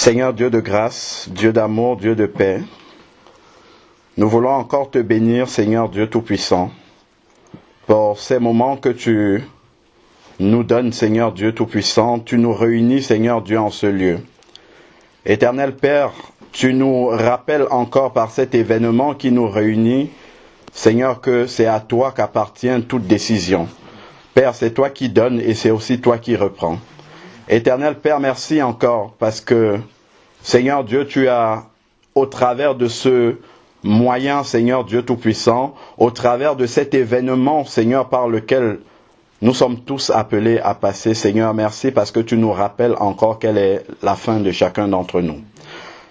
Seigneur Dieu de grâce, Dieu d'amour, Dieu de paix, nous voulons encore te bénir, Seigneur Dieu Tout-Puissant, pour ces moments que tu nous donnes, Seigneur Dieu Tout-Puissant. Tu nous réunis, Seigneur Dieu, en ce lieu. Éternel Père, tu nous rappelles encore par cet événement qui nous réunit, Seigneur, que c'est à toi qu'appartient toute décision. Père, c'est toi qui donnes et c'est aussi toi qui reprends. Éternel Père, merci encore parce que, Seigneur Dieu, tu as, au travers de ce moyen, Seigneur Dieu Tout-Puissant, au travers de cet événement, Seigneur, par lequel nous sommes tous appelés à passer, Seigneur, merci parce que tu nous rappelles encore quelle est la fin de chacun d'entre nous.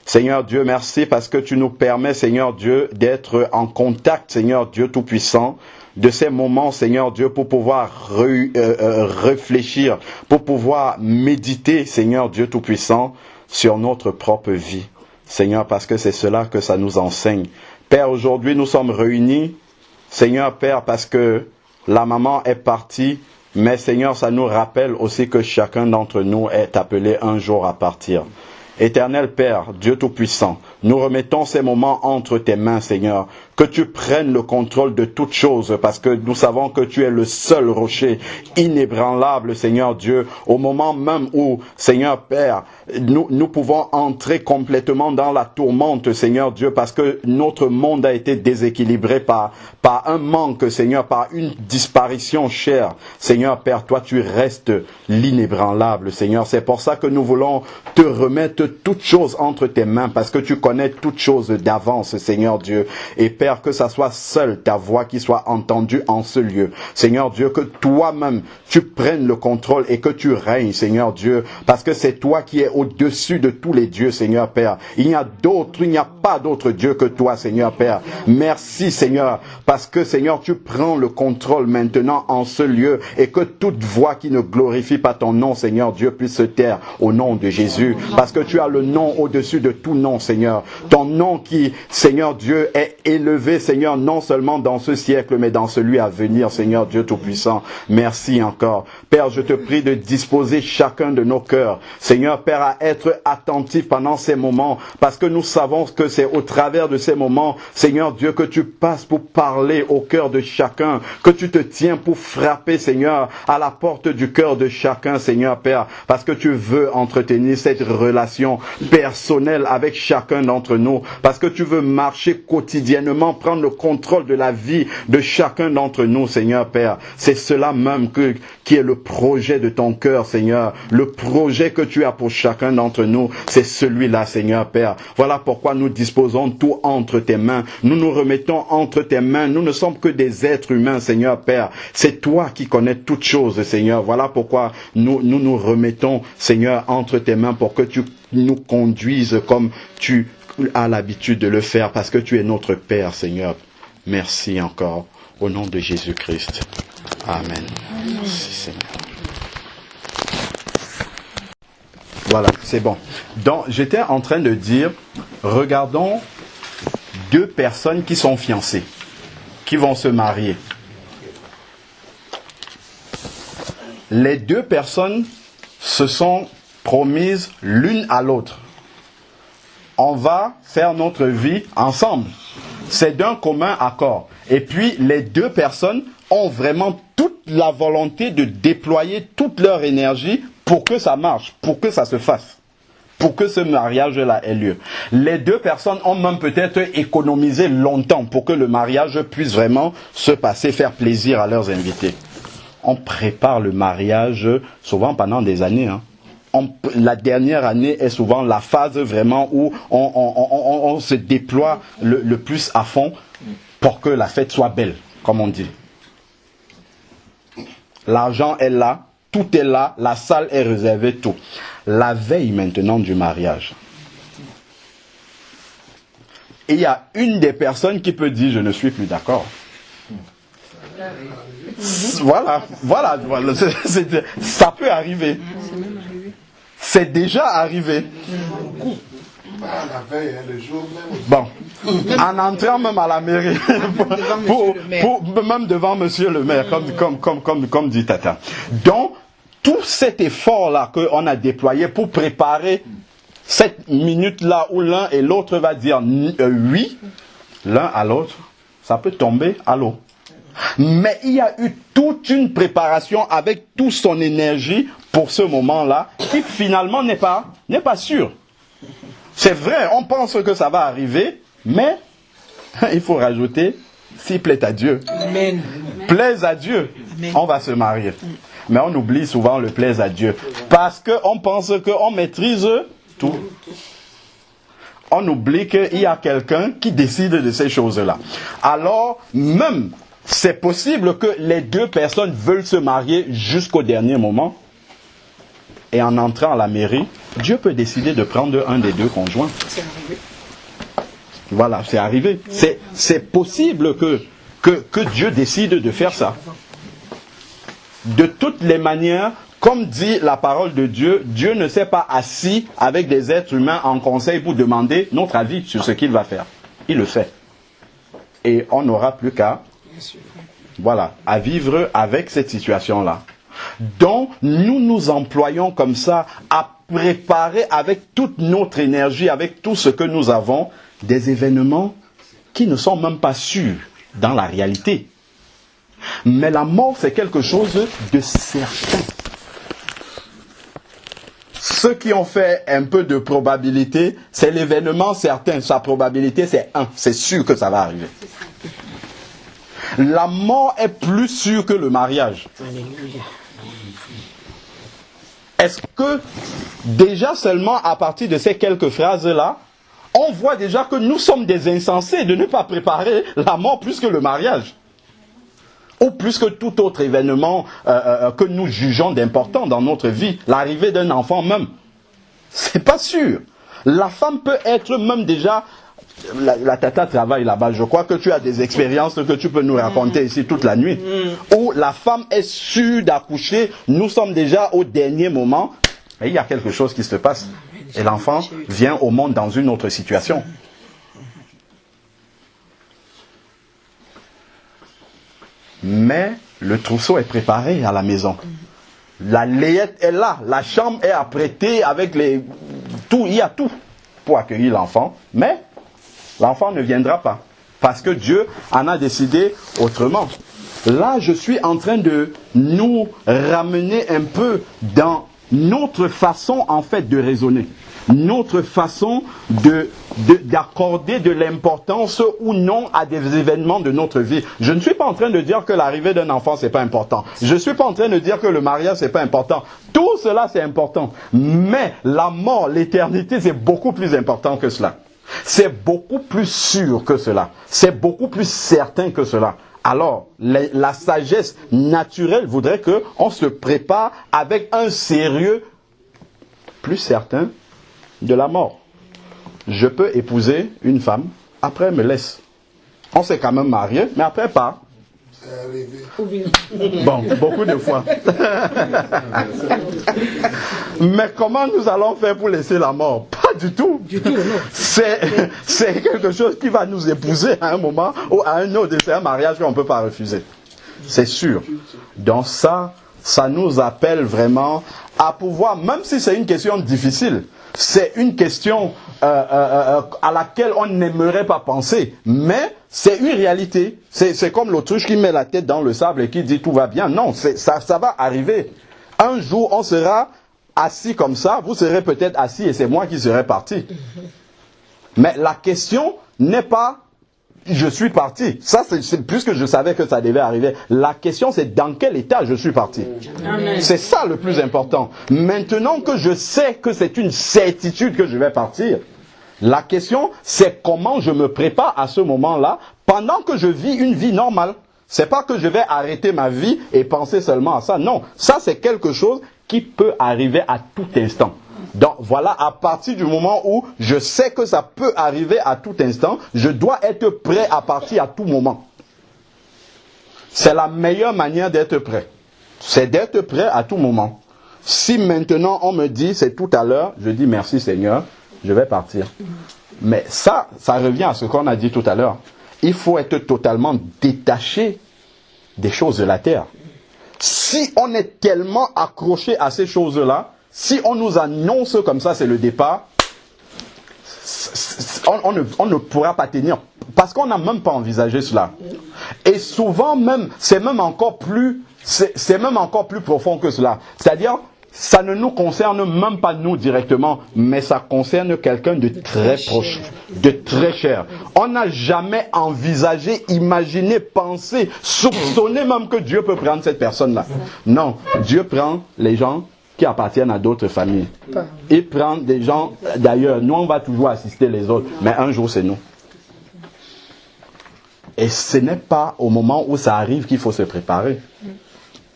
Seigneur Dieu, merci parce que tu nous permets, Seigneur Dieu, d'être en contact, Seigneur Dieu Tout-Puissant, de ces moments, Seigneur Dieu, pour pouvoir réfléchir, pour pouvoir méditer, Seigneur Dieu Tout-Puissant, sur notre propre vie. Seigneur, parce que c'est cela que ça nous enseigne. Père, aujourd'hui, nous sommes réunis, Seigneur Père, parce que la maman est partie, mais Seigneur, ça nous rappelle aussi que chacun d'entre nous est appelé un jour à partir. Éternel Père, Dieu Tout-Puissant, nous remettons ces moments entre tes mains, Seigneur. Que tu prennes le contrôle de toutes choses, parce que nous savons que tu es le seul rocher inébranlable, Seigneur Dieu. Au moment même où, Seigneur Père, nous pouvons entrer complètement dans la tourmente, Seigneur Dieu, parce que notre monde a été déséquilibré par un manque, Seigneur, par une disparition chère. Seigneur Père, toi tu restes l'inébranlable, Seigneur. C'est pour ça que nous voulons te remettre toutes choses entre tes mains, parce que tu connais toutes choses d'avance, Seigneur Dieu. Et Père, que ça soit seule ta voix qui soit entendue en ce lieu. Seigneur Dieu, que toi-même, tu prennes le contrôle et que tu règnes, Seigneur Dieu, parce que c'est toi qui es au-dessus de tous les dieux, Seigneur Père. Il n'y a pas d'autre Dieu que toi, Seigneur Père. Merci, Seigneur, parce que, Seigneur, tu prends le contrôle maintenant en ce lieu et que toute voix qui ne glorifie pas ton nom, Seigneur Dieu, puisse se taire au nom de Jésus, parce que tu as le nom au-dessus de tout nom, Seigneur. Ton nom qui, Seigneur Dieu, est élevé, Seigneur, non seulement dans ce siècle, mais dans celui à venir, Seigneur Dieu Tout-Puissant. Merci encore. Père, je te prie de disposer chacun de nos cœurs, Seigneur Père, à être attentif pendant ces moments, parce que nous savons que c'est au travers de ces moments, Seigneur Dieu, que tu passes pour parler au cœur de chacun, que tu te tiens pour frapper, Seigneur, à la porte du cœur de chacun, Seigneur Père, parce que tu veux entretenir cette relation personnelle avec chacun d'entre nous, parce que tu veux marcher quotidiennement, prendre le contrôle de la vie de chacun d'entre nous, Seigneur Père. C'est cela même qui est le projet de ton cœur, Seigneur. Le projet que tu as pour chacun d'entre nous, c'est celui-là, Seigneur Père. Voilà pourquoi nous disposons tout entre tes mains. Nous nous remettons entre tes mains. Nous ne sommes que des êtres humains, Seigneur Père. C'est toi qui connais toutes choses, Seigneur. Voilà pourquoi nous remettons, Seigneur, entre tes mains pour que tu nous conduises comme tu as l'habitude de le faire, parce que tu es notre Père, Seigneur. Merci encore, au nom de Jésus-Christ. Amen. Merci, Seigneur. Voilà, c'est bon. Donc, j'étais en train de dire, regardons deux personnes qui sont fiancées, qui vont se marier. Les deux personnes se sont promises l'une à l'autre. On va faire notre vie ensemble. C'est d'un commun accord. Et puis, les deux personnes ont vraiment toute la volonté de déployer toute leur énergie pour que ça marche, pour que ça se fasse, pour que ce mariage-là ait lieu. Les deux personnes ont même peut-être économisé longtemps pour que le mariage puisse vraiment se passer, faire plaisir à leurs invités. On prépare le mariage souvent pendant des années, la dernière année est souvent la phase vraiment où on se déploie le plus à fond pour que la fête soit belle, comme on dit. L'argent est là, tout est là, la salle est réservée, tout. La veille maintenant du mariage. Et il y a une des personnes qui peut dire « je ne suis plus d'accord ». Voilà, ça peut arriver. C'est déjà arrivé. La veille, le jour même. Bon, en entrant même à la mairie, même devant monsieur le maire, comme dit Tata. Donc, tout cet effort-là qu'on a déployé pour préparer cette minute-là où l'un et l'autre va dire oui, l'un à l'autre, ça peut tomber à l'eau. Mais il y a eu toute une préparation avec toute son énergie pour ce moment-là qui finalement n'est pas sûr. C'est vrai, on pense que ça va arriver, mais il faut rajouter, s'il plaît à Dieu. Amen. Plaise à Dieu, Amen. On va se marier. Mais on oublie souvent le plaise à Dieu. Parce qu'on pense qu'on maîtrise tout. On oublie qu'il y a quelqu'un qui décide de ces choses-là. Alors, même, c'est possible que les deux personnes veulent se marier jusqu'au dernier moment. Et en entrant à la mairie, Dieu peut décider de prendre un des deux conjoints. C'est arrivé. Voilà, c'est arrivé. C'est possible que Dieu décide de faire ça. De toutes les manières, comme dit la parole de Dieu, Dieu ne s'est pas assis avec des êtres humains en conseil pour demander notre avis sur ce qu'il va faire. Il le fait. Et on n'aura plus qu'à, voilà, à vivre avec cette situation-là. Donc, nous nous employons comme ça à préparer avec toute notre énergie, avec tout ce que nous avons, des événements qui ne sont même pas sûrs dans la réalité. Mais la mort, c'est quelque chose de certain. Ceux qui ont fait un peu de probabilité, c'est l'événement certain. Sa probabilité, c'est 1. C'est sûr que ça va arriver. La mort est plus sûre que le mariage. Alléluia. Est-ce que déjà seulement à partir de ces quelques phrases-là, on voit déjà que nous sommes des insensés de ne pas préparer la mort plus que le mariage? Ou plus que tout autre événement que nous jugeons d'important dans notre vie, l'arrivée d'un enfant même. C'est pas sûr. La femme peut être même déjà... La tata travaille là-bas. Je crois que tu as des expériences que tu peux nous raconter ici toute la nuit. Où la femme est sûre d'accoucher. Nous sommes déjà au dernier moment. Mais il y a quelque chose qui se passe. Et l'enfant vient au monde dans une autre situation. Mais le trousseau est préparé à la maison. La layette est là. La chambre est apprêtée avec tout. Il y a tout pour accueillir l'enfant. Mais l'enfant ne viendra pas. Parce que Dieu en a décidé autrement. Là, je suis en train de nous ramener un peu dans notre façon, en fait, de raisonner. Notre façon d'accorder de l'importance ou non à des événements de notre vie. Je ne suis pas en train de dire que l'arrivée d'un enfant, c'est pas important. Je ne suis pas en train de dire que le mariage, c'est pas important. Tout cela, c'est important. Mais la mort, l'éternité, c'est beaucoup plus important que cela. C'est beaucoup plus sûr que cela. C'est beaucoup plus certain que cela. Alors, la sagesse naturelle voudrait qu'on se prépare avec un sérieux plus certain de la mort. Je peux épouser une femme, après elle me laisse. On s'est quand même marié, mais après pas. Bon, beaucoup de fois. Mais comment nous allons faire pour laisser la mort? Pas du tout. C'est quelque chose qui va nous épouser à un moment ou à un autre. C'est un mariage qu'on ne peut pas refuser. C'est sûr. Donc ça nous appelle vraiment à pouvoir, même si c'est une question difficile, c'est une question à laquelle on n'aimerait pas penser, mais c'est une réalité. C'est comme l'autruche qui met la tête dans le sable et qui dit tout va bien. Non, ça va arriver. Un jour, on sera assis comme ça, vous serez peut-être assis et c'est moi qui serai parti. Mais la question n'est pas je suis parti. Ça, c'est puisque je savais que ça devait arriver. La question, c'est dans quel état je suis parti. Amen. C'est ça le plus important. Maintenant que je sais que c'est une certitude que je vais partir, la question, c'est comment je me prépare à ce moment-là pendant que je vis une vie normale. C'est pas que je vais arrêter ma vie et penser seulement à ça. Non, ça c'est quelque chose qui peut arriver à tout instant. Donc voilà, à partir du moment où je sais que ça peut arriver à tout instant, je dois être prêt à partir à tout moment. C'est la meilleure manière d'être prêt. C'est d'être prêt à tout moment. Si maintenant on me dit c'est tout à l'heure, je dis merci Seigneur, je vais partir. Mais ça revient à ce qu'on a dit tout à l'heure. Il faut être totalement détaché des choses de la terre. Si on est tellement accroché à ces choses-là, si on nous annonce comme ça, c'est le départ, on ne pourra pas tenir. Parce qu'on n'a même pas envisagé cela. Et souvent même, c'est même encore plus profond que cela. C'est-à-dire, ça ne nous concerne même pas nous directement, mais ça concerne quelqu'un de très proche, de très cher. On n'a jamais envisagé, imaginé, pensé, soupçonné même que Dieu peut prendre cette personne-là. Non, Dieu prend les gens qui appartiennent à d'autres familles. Il prend des gens d'ailleurs. Nous, on va toujours assister les autres, mais un jour, c'est nous. Et ce n'est pas au moment où ça arrive qu'il faut se préparer.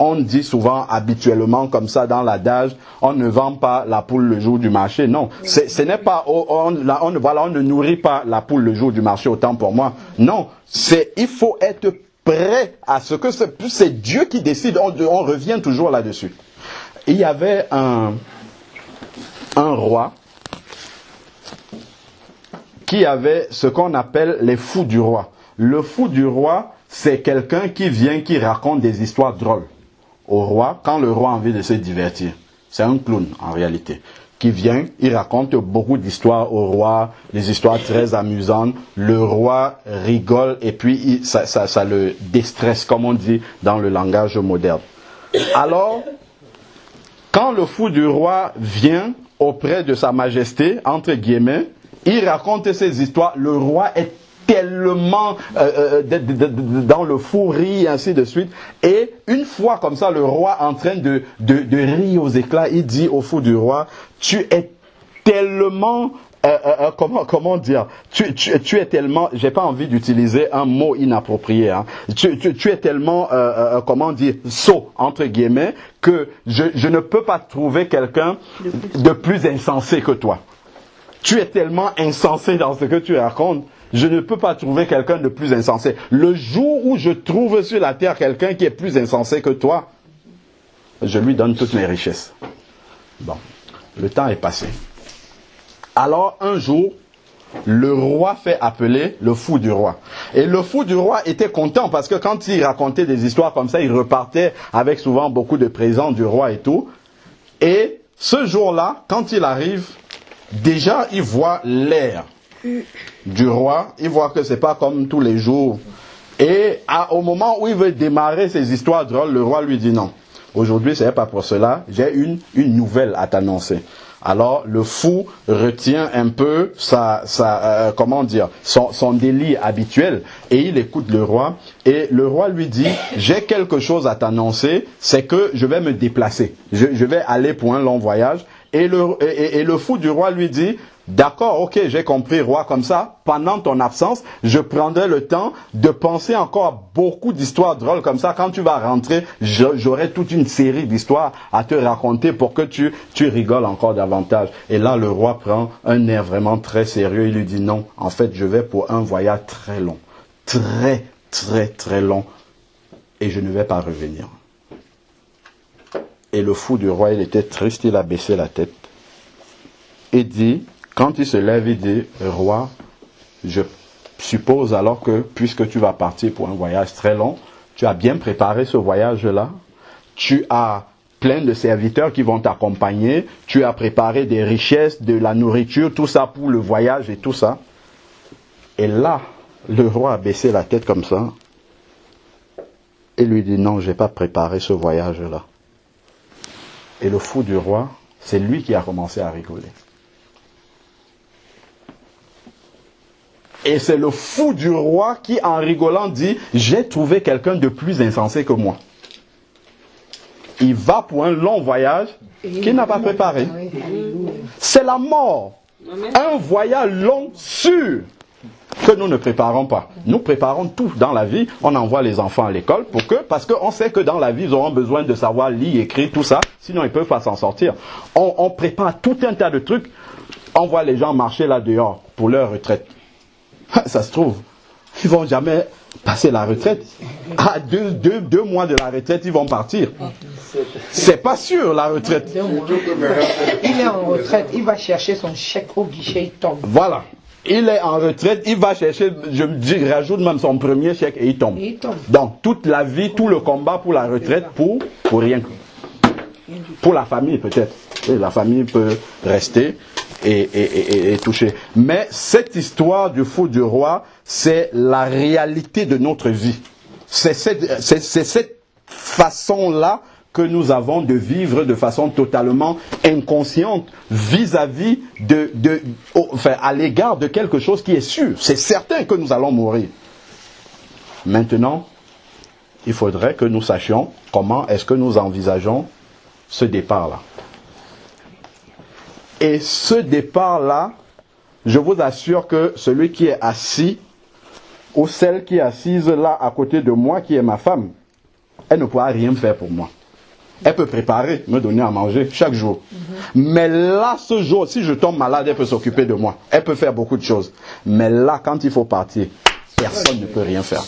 On dit souvent, habituellement, comme ça, dans l'adage, on ne vend pas la poule le jour du marché. Non, ce n'est pas, on ne nourrit pas la poule le jour du marché, autant pour moi. Non, il faut être prêt à ce que c'est Dieu qui décide. On revient toujours là-dessus. Il y avait un roi qui avait ce qu'on appelle les fous du roi. Le fou du roi, c'est quelqu'un qui vient, qui raconte des histoires drôles au roi, quand le roi a envie de se divertir. C'est un clown, en réalité, qui vient, il raconte beaucoup d'histoires au roi, des histoires très amusantes. Le roi rigole et puis ça le déstresse, comme on dit dans le langage moderne. Alors, quand le fou du roi vient auprès de sa majesté, entre guillemets, il raconte ces histoires, le roi est tellement dans le fou rire, ainsi de suite. Et une fois comme ça, le roi en train de rire aux éclats, il dit au fou du roi, tu es tellement... comment dire, tu es tellement, j'ai pas envie d'utiliser un mot inapproprié, hein. Tu es tellement, comment dire, sot, entre guillemets, que je ne peux pas trouver quelqu'un de plus insensé que toi. Tu es tellement insensé dans ce que tu racontes, je ne peux pas trouver quelqu'un de plus insensé. Le jour où je trouve sur la terre quelqu'un qui est plus insensé que toi, je lui donne toutes mes richesses. Bon, le temps est passé. Alors un jour, le roi fait appeler le fou du roi. Et le fou du roi était content parce que quand il racontait des histoires comme ça, il repartait avec souvent beaucoup de présents du roi et tout. Et ce jour-là, quand il arrive, déjà il voit l'air du roi, il voit que c'est pas comme tous les jours. Et au moment où il veut démarrer ses histoires drôles, le roi lui dit non. Aujourd'hui, ce n'est pas pour cela, j'ai une nouvelle à t'annoncer. Alors, le fou retient un peu son délit habituel et il écoute le roi. Et le roi lui dit, j'ai quelque chose à t'annoncer, c'est que je vais me déplacer. Je vais aller pour un long voyage. Et le fou du roi lui dit, d'accord, ok, j'ai compris, roi, comme ça, pendant ton absence, je prendrai le temps de penser encore à beaucoup d'histoires drôles comme ça. Quand tu vas rentrer, j'aurai toute une série d'histoires à te raconter pour que tu rigoles encore davantage. Et là, le roi prend un air vraiment très sérieux. Il lui dit non, en fait, je vais pour un voyage très long. Très, très, très long. Et je ne vais pas revenir. Et le fou du roi, il était triste, il a baissé la tête. Il dit, quand il se lève, il dit, roi, je suppose alors que, puisque tu vas partir pour un voyage très long, tu as bien préparé ce voyage-là, tu as plein de serviteurs qui vont t'accompagner, tu as préparé des richesses, de la nourriture, tout ça pour le voyage et tout ça. Et là, le roi a baissé la tête comme ça, et lui dit, non, je n'ai pas préparé ce voyage-là. Et le fou du roi, c'est lui qui a commencé à rigoler. Et c'est le fou du roi qui, en rigolant, dit, j'ai trouvé quelqu'un de plus insensé que moi. Il va pour un long voyage qu'il n'a pas préparé. C'est la mort. Un voyage long sûr que nous ne préparons pas. Nous préparons tout dans la vie. On envoie les enfants à l'école parce qu'on sait que dans la vie, ils auront besoin de savoir lire, écrire, tout ça. Sinon, ils ne peuvent pas s'en sortir. On prépare tout un tas de trucs. On voit les gens marcher là dehors pour leur retraite. Ça se trouve, ils vont jamais passer la retraite. À deux mois de la retraite, ils vont partir. C'est pas sûr, la retraite. Il est en retraite, il va chercher son chèque au guichet, il tombe. Voilà. Il est en retraite, il va chercher, rajoute même son premier chèque et il tombe. Donc, toute la vie, tout le combat pour la retraite, pour rien. Pour la famille, peut-être. Et la famille peut rester et toucher. Mais cette histoire du fou du roi, c'est la réalité de notre vie. C'est cette façon-là que nous avons de vivre de façon totalement inconsciente vis-à-vis à l'égard de quelque chose qui est sûr. C'est certain que nous allons mourir. Maintenant, il faudrait que nous sachions comment est-ce que nous envisageons ce départ-là. Et ce départ-là, je vous assure que celui qui est assis, ou celle qui est assise là à côté de moi, qui est ma femme, elle ne pourra rien faire pour moi. Elle peut préparer, me donner à manger chaque jour. Mais là, ce jour, si je tombe malade, elle peut s'occuper de moi. Elle peut faire beaucoup de choses. Mais là, quand il faut partir, personne ne peut rien faire.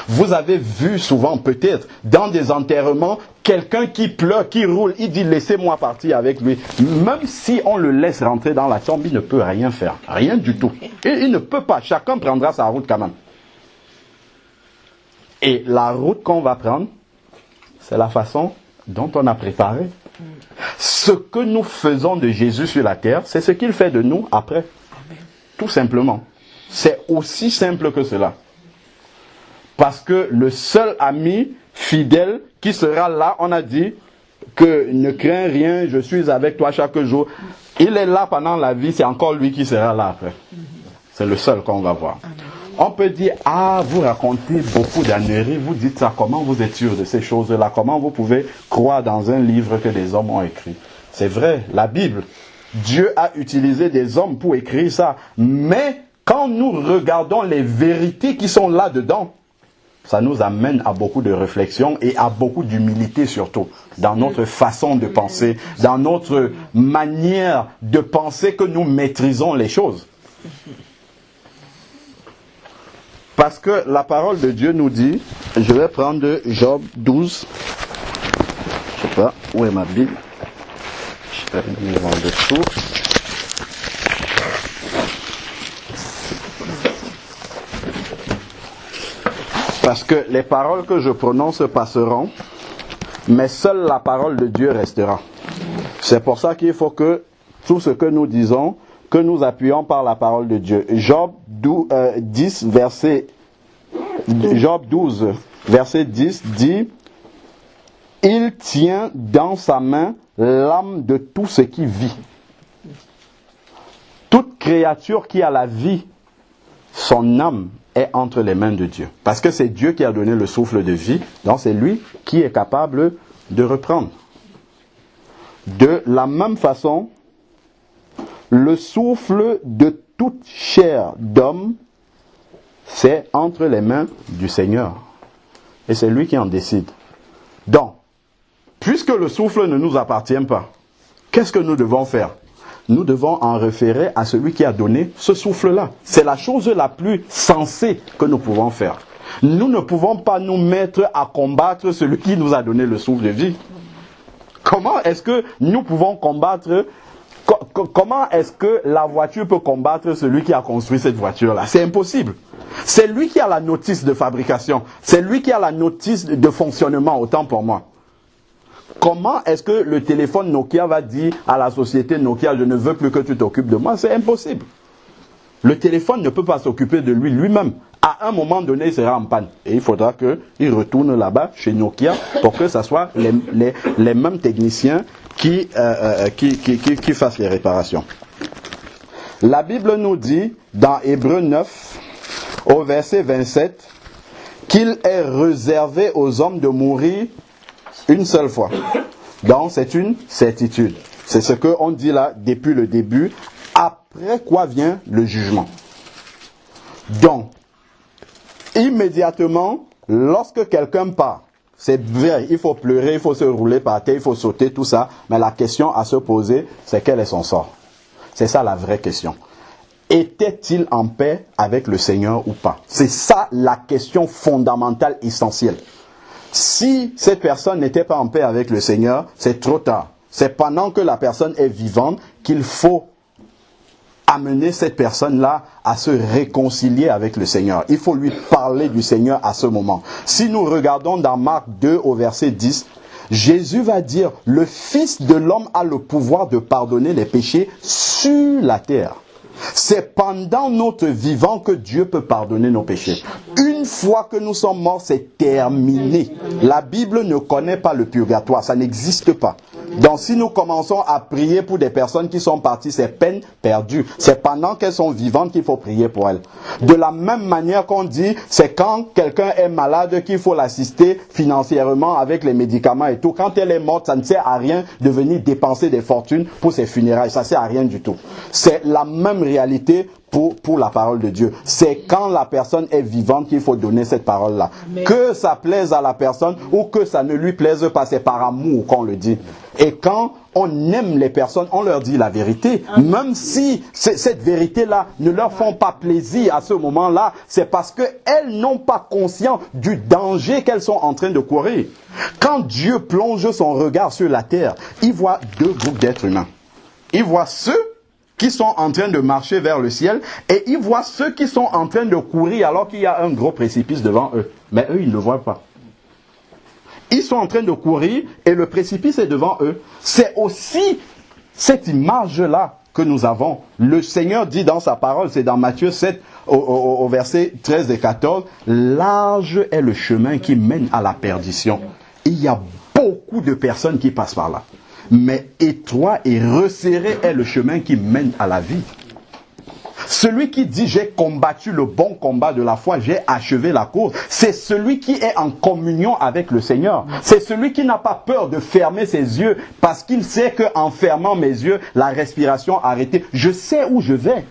Vous avez vu souvent, peut-être, dans des enterrements, quelqu'un qui pleure, qui roule, il dit laissez-moi partir avec lui. Même si on le laisse rentrer dans la tombe, il ne peut rien faire. Rien du tout. Il ne peut pas. Chacun prendra sa route quand même. Et la route qu'on va prendre, c'est la façon dont on a préparé. Ce que nous faisons de Jésus sur la terre, c'est ce qu'il fait de nous après. Tout simplement. C'est aussi simple que cela. Parce que le seul ami fidèle qui sera là, on a dit que ne crains rien, je suis avec toi chaque jour. Il est là pendant la vie, c'est encore lui qui sera là après. C'est le seul qu'on va voir. On peut dire, ah, vous racontez beaucoup d'âneries, vous dites ça, comment vous êtes sûr de ces choses-là? Comment vous pouvez croire dans un livre que des hommes ont écrit? C'est vrai, la Bible, Dieu a utilisé des hommes pour écrire ça. Mais quand nous regardons les vérités qui sont là-dedans, ça nous amène à beaucoup de réflexion et à beaucoup d'humilité surtout, dans notre façon de penser, dans notre manière de penser que nous maîtrisons les choses. Parce que la parole de Dieu nous dit, je vais prendre Job 12, je sais pas, où est ma Bible? Je vais venir en dessous. Parce que les paroles que je prononce passeront, mais seule la parole de Dieu restera. C'est pour ça qu'il faut que tout ce que nous disons, que nous appuyons par la parole de Dieu. Job 12, verset 10 dit, « Il tient dans sa main l'âme de tout ce qui vit. » Toute créature qui a la vie, son âme est entre les mains de Dieu. Parce que c'est Dieu qui a donné le souffle de vie, donc c'est lui qui est capable de reprendre. De la même façon, le souffle de toute chair d'homme, c'est entre les mains du Seigneur. Et c'est lui qui en décide. Donc, puisque le souffle ne nous appartient pas, qu'est-ce que nous devons faire? Nous devons en référer à celui qui a donné ce souffle-là. C'est la chose la plus sensée que nous pouvons faire. Nous ne pouvons pas nous mettre à combattre celui qui nous a donné le souffle de vie. Comment est-ce que nous pouvons combattre? Comment est-ce que la voiture peut combattre celui qui a construit cette voiture-là? C'est impossible. C'est lui qui a la notice de fabrication. C'est lui qui a la notice de fonctionnement, autant pour moi. Comment est-ce que le téléphone Nokia va dire à la société Nokia, je ne veux plus que tu t'occupes de moi? C'est impossible. Le téléphone ne peut pas s'occuper de lui-même. À un moment donné, il sera en panne. Et il faudra qu'il retourne là-bas, chez Nokia, pour que ce soit les mêmes techniciens qui fassent les réparations. La Bible nous dit, dans Hébreux 9, au verset 27, qu'il est réservé aux hommes de mourir une seule fois. Donc c'est une certitude. C'est ce qu'on dit là depuis le début. Après quoi vient le jugement. Donc, immédiatement, lorsque quelqu'un part, c'est vrai, il faut pleurer, il faut se rouler par terre, il faut sauter, tout ça. Mais la question à se poser, c'est quel est son sort? C'est ça la vraie question. Était-il en paix avec le Seigneur ou pas? C'est ça la question fondamentale, essentielle. Si cette personne n'était pas en paix avec le Seigneur, c'est trop tard. C'est pendant que la personne est vivante qu'il faut amener cette personne-là à se réconcilier avec le Seigneur. Il faut lui parler du Seigneur à ce moment. Si nous regardons dans Marc 2 au verset 10, Jésus va dire, le Fils de l'homme a le pouvoir de pardonner les péchés sur la terre. C'est pendant notre vivant que Dieu peut pardonner nos péchés. Une fois que nous sommes morts, c'est terminé. La Bible ne connaît pas le purgatoire, ça n'existe pas. Donc si nous commençons à prier pour des personnes qui sont parties, c'est peine perdue. C'est pendant qu'elles sont vivantes qu'il faut prier pour elles. De la même manière qu'on dit, c'est quand quelqu'un est malade qu'il faut l'assister financièrement avec les médicaments et tout. Quand elle est morte, ça ne sert à rien de venir dépenser des fortunes pour ses funérailles. Ça ne sert à rien du tout. C'est la même réalité pour la parole de Dieu. C'est quand la personne est vivante qu'il faut donner cette parole-là. Que ça plaise à la personne ou que ça ne lui plaise pas, c'est par amour qu'on le dit. Et quand on aime les personnes, on leur dit la vérité. Même si cette vérité-là ne leur font pas plaisir à ce moment-là, c'est parce qu'elles n'ont pas conscience du danger qu'elles sont en train de courir. Quand Dieu plonge son regard sur la terre, il voit deux groupes d'êtres humains. Il voit ceux qui sont en train de marcher vers le ciel et il voit ceux qui sont en train de courir alors qu'il y a un gros précipice devant eux. Mais eux, ils ne le voient pas. Ils sont en train de courir et le précipice est devant eux. C'est aussi cette image-là que nous avons. Le Seigneur dit dans sa parole, c'est dans Matthieu 7 au verset 13 et 14, « Large est le chemin qui mène à la perdition. » Il y a beaucoup de personnes qui passent par là. Mais étroit et resserré est le chemin qui mène à la vie. Celui qui dit j'ai combattu le bon combat de la foi, j'ai achevé la course, c'est celui qui est en communion avec le Seigneur. C'est celui qui n'a pas peur de fermer ses yeux parce qu'il sait qu'en fermant mes yeux, la respiration a arrêté. Je sais où je vais.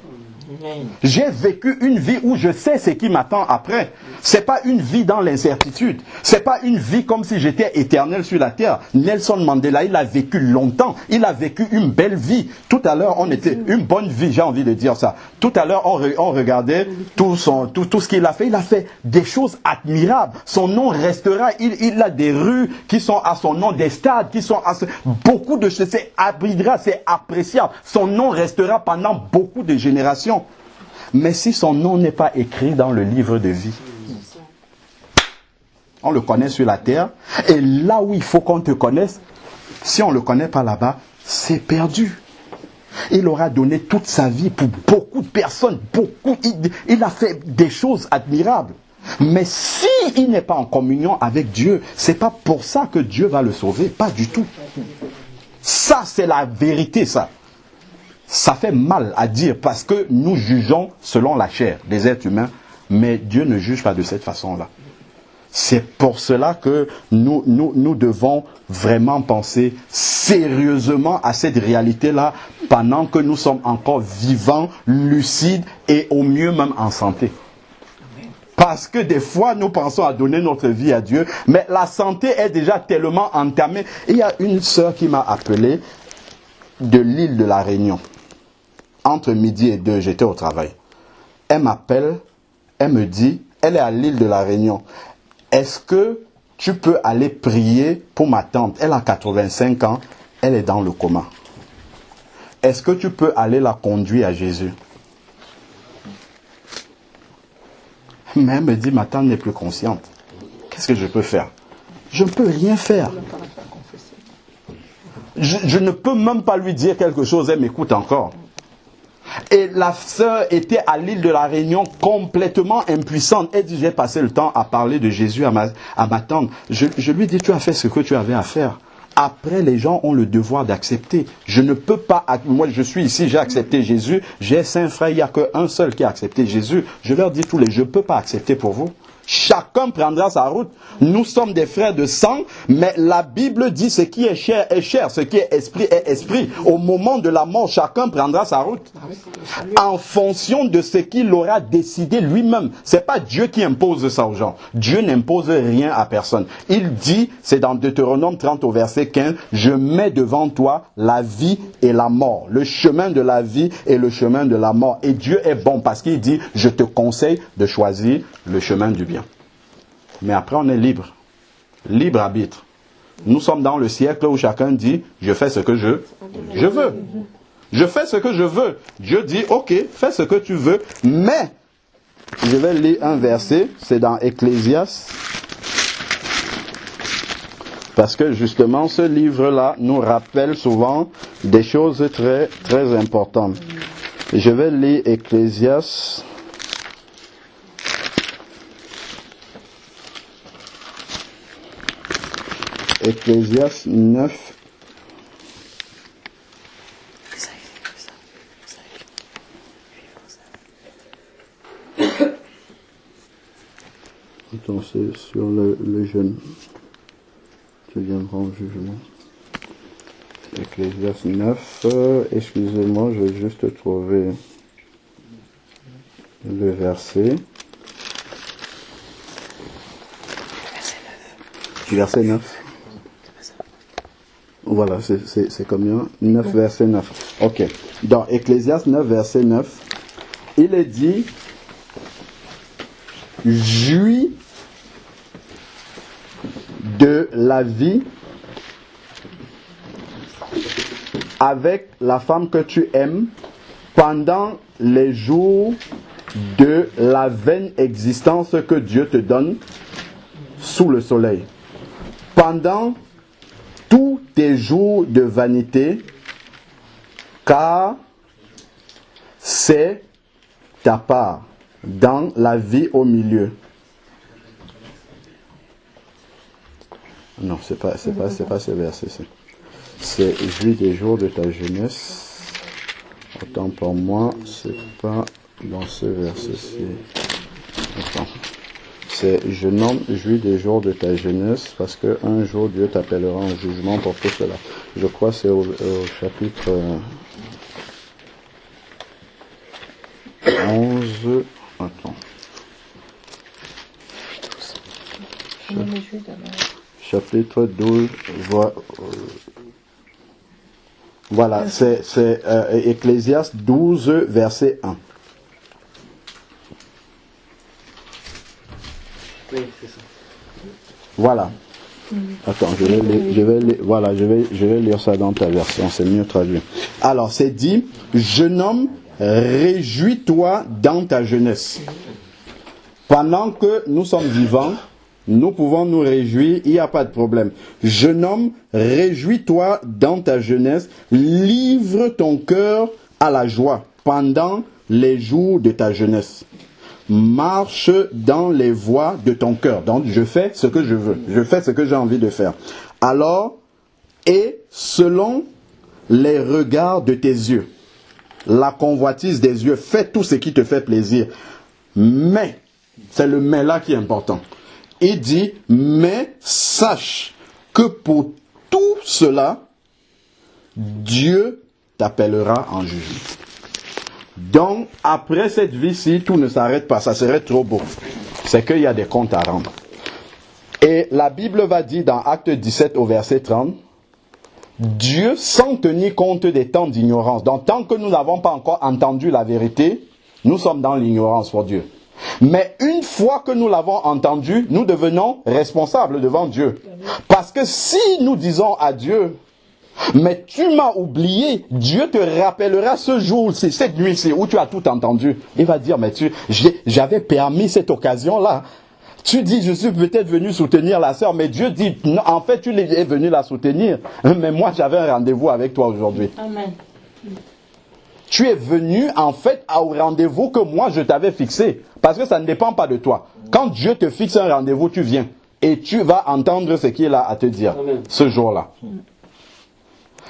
J'ai vécu une vie où je sais ce qui m'attend après. C'est pas une vie dans l'incertitude. C'est pas une vie comme si j'étais éternel sur la terre. Nelson Mandela, il a vécu longtemps. Il a vécu une belle vie. Tout à l'heure, on était une bonne vie, j'ai envie de dire ça. Tout à l'heure, on regardait tout ce qu'il a fait. Il a fait des choses admirables. Son nom restera. Il a des rues qui sont à son nom, des stades qui sont à beaucoup de choses. C'est admirable, c'est appréciable. Son nom restera pendant beaucoup de générations. Mais si son nom n'est pas écrit dans le livre de vie, on le connaît sur la terre, et là où il faut qu'on te connaisse, si on ne le connaît pas là-bas, c'est perdu. Il aura donné toute sa vie pour beaucoup de personnes, il a fait des choses admirables. Mais s'il n'est pas en communion avec Dieu, c'est pas pour ça que Dieu va le sauver, pas du tout. Ça, c'est la vérité, ça. Ça fait mal à dire parce que nous jugeons selon la chair des êtres humains, mais Dieu ne juge pas de cette façon-là. C'est pour cela que nous devons vraiment penser sérieusement à cette réalité-là pendant que nous sommes encore vivants, lucides et au mieux même en santé. Parce que des fois, nous pensons à donner notre vie à Dieu, mais la santé est déjà tellement entamée. Il y a une sœur qui m'a appelé de l'île de la Réunion. Entre midi et 2, j'étais au travail. Elle m'appelle, elle me dit, elle est à l'île de la Réunion. Est-ce que tu peux aller prier pour ma tante? Elle a 85 ans, elle est dans le coma. Est-ce que tu peux aller la conduire à Jésus? Mais elle me dit, ma tante n'est plus consciente. Qu'est-ce que je peux faire? Je ne peux rien faire. Je ne peux même pas lui dire quelque chose, elle m'écoute encore. Et la sœur était à l'île de la Réunion complètement impuissante. Elle dit, j'ai passé le temps à parler de Jésus à ma tante. Je lui dis, tu as fait ce que tu avais à faire. Après, les gens ont le devoir d'accepter. Je ne peux pas, moi je suis ici, j'ai accepté Jésus. J'ai 5 frères, il n'y a qu'un seul qui a accepté Jésus. Je leur dis je ne peux pas accepter pour vous. Chacun prendra sa route. Nous sommes des frères de sang, mais la Bible dit ce qui est chair, ce qui est esprit. Au moment de la mort, chacun prendra sa route. En fonction de ce qu'il aura décidé lui-même. C'est pas Dieu qui impose ça aux gens. Dieu n'impose rien à personne. Il dit, c'est dans Deutéronome 30 au verset 15, je mets devant toi la vie et la mort. Le chemin de la vie et le chemin de la mort. Et Dieu est bon parce qu'il dit, je te conseille de choisir le chemin du bien. Mais après, on est libre. Libre arbitre. Nous sommes dans le siècle où chacun dit, je fais ce que je veux. Je fais ce que je veux. Dieu dit, ok, fais ce que tu veux. Mais, je vais lire un verset, c'est dans Ecclésiaste. Parce que justement, ce livre-là nous rappelle souvent des choses très, très importantes. Je vais lire Ecclésiaste. Ecclésiaste 9. Attends, c'est sur le jeûne. Tu viendras en jugement. Ecclésiaste 9. Excusez-moi, je vais juste trouver le verset. Verset 9. Voilà, c'est combien? 9, verset 9. Ok. Dans Ecclésiaste 9, verset 9, il est dit, jouis de la vie avec la femme que tu aimes pendant les jours de la vaine existence que Dieu te donne sous le soleil. Pendant tous tes jours de vanité, car c'est ta part dans la vie au milieu. Non, c'est pas ce verset-ci. C'est jouis des jours de ta jeunesse. Autant pour moi, c'est pas dans ce verset-ci. Attends. C'est je nomme jouis des jours de ta jeunesse parce que un jour Dieu t'appellera en jugement pour tout cela. Je crois que c'est au chapitre 11. Attends. Chapitre 12. Voilà, c'est Ecclésiaste 12, verset 1. Oui, c'est ça. Voilà. Attends, je vais lire ça dans ta version, c'est mieux traduit. Alors, c'est dit, jeune homme, réjouis-toi dans ta jeunesse. Pendant que nous sommes vivants, nous pouvons nous réjouir, il n'y a pas de problème. Jeune homme, réjouis-toi dans ta jeunesse, livre ton cœur à la joie pendant les jours de ta jeunesse. Marche dans les voies de ton cœur. Donc, je fais ce que je veux. Je fais ce que j'ai envie de faire. Alors, et selon les regards de tes yeux, la convoitise des yeux, fais tout ce qui te fait plaisir. Mais, c'est le mais là qui est important. Il dit, mais sache que pour tout cela, Dieu t'appellera en jugement. Donc, après cette vie-ci, tout ne s'arrête pas. Ça serait trop beau. C'est qu'il y a des comptes à rendre. Et la Bible va dire dans Acte 17 au verset 30, Dieu, sans tenir compte des temps d'ignorance. Donc, tant que nous n'avons pas encore entendu la vérité, nous sommes dans l'ignorance pour Dieu. Mais une fois que nous l'avons entendu, nous devenons responsables devant Dieu. Parce que si nous disons à Dieu, mais tu m'as oublié, Dieu te rappellera ce jour, c'est cette nuit-ci où tu as tout entendu. Il va dire, mais j'avais permis cette occasion-là. Tu dis, je suis peut-être venu soutenir la sœur, mais Dieu dit, non, en fait, tu es venu la soutenir. Mais moi, j'avais un rendez-vous avec toi aujourd'hui. Amen. Tu es venu, en fait, au rendez-vous que moi, je t'avais fixé. Parce que ça ne dépend pas de toi. Quand Dieu te fixe un rendez-vous, tu viens. Et tu vas entendre ce qu'il a à te dire. Amen. Ce jour-là.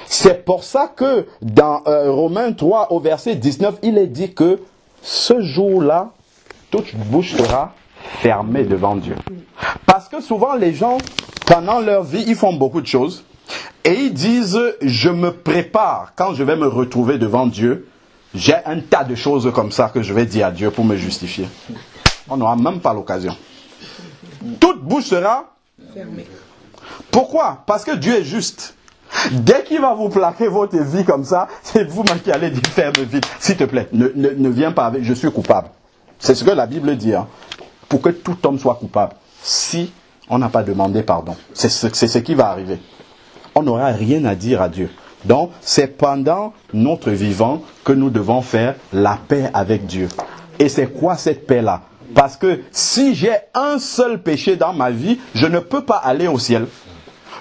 C'est pour ça que dans Romains 3 au verset 19, il est dit que ce jour-là, toute bouche sera fermée devant Dieu. Parce que souvent les gens, pendant leur vie, ils font beaucoup de choses. Et ils disent, je me prépare quand je vais me retrouver devant Dieu. J'ai un tas de choses comme ça que je vais dire à Dieu pour me justifier. On n'aura même pas l'occasion. Toute bouche sera Fermé. Pourquoi? Parce que Dieu est juste. Dès qu'il va vous plaquer votre vie comme ça, c'est vous-même qui allez dire ferme vite. S'il te plaît, ne viens pas avec, je suis coupable. C'est ce que la Bible dit. Hein. Pour que tout homme soit coupable. Si on n'a pas demandé pardon. C'est ce qui va arriver. On n'aura rien à dire à Dieu. Donc, c'est pendant notre vivant que nous devons faire la paix avec Dieu. Et c'est quoi cette paix-là? Parce que si j'ai un seul péché dans ma vie, je ne peux pas aller au ciel.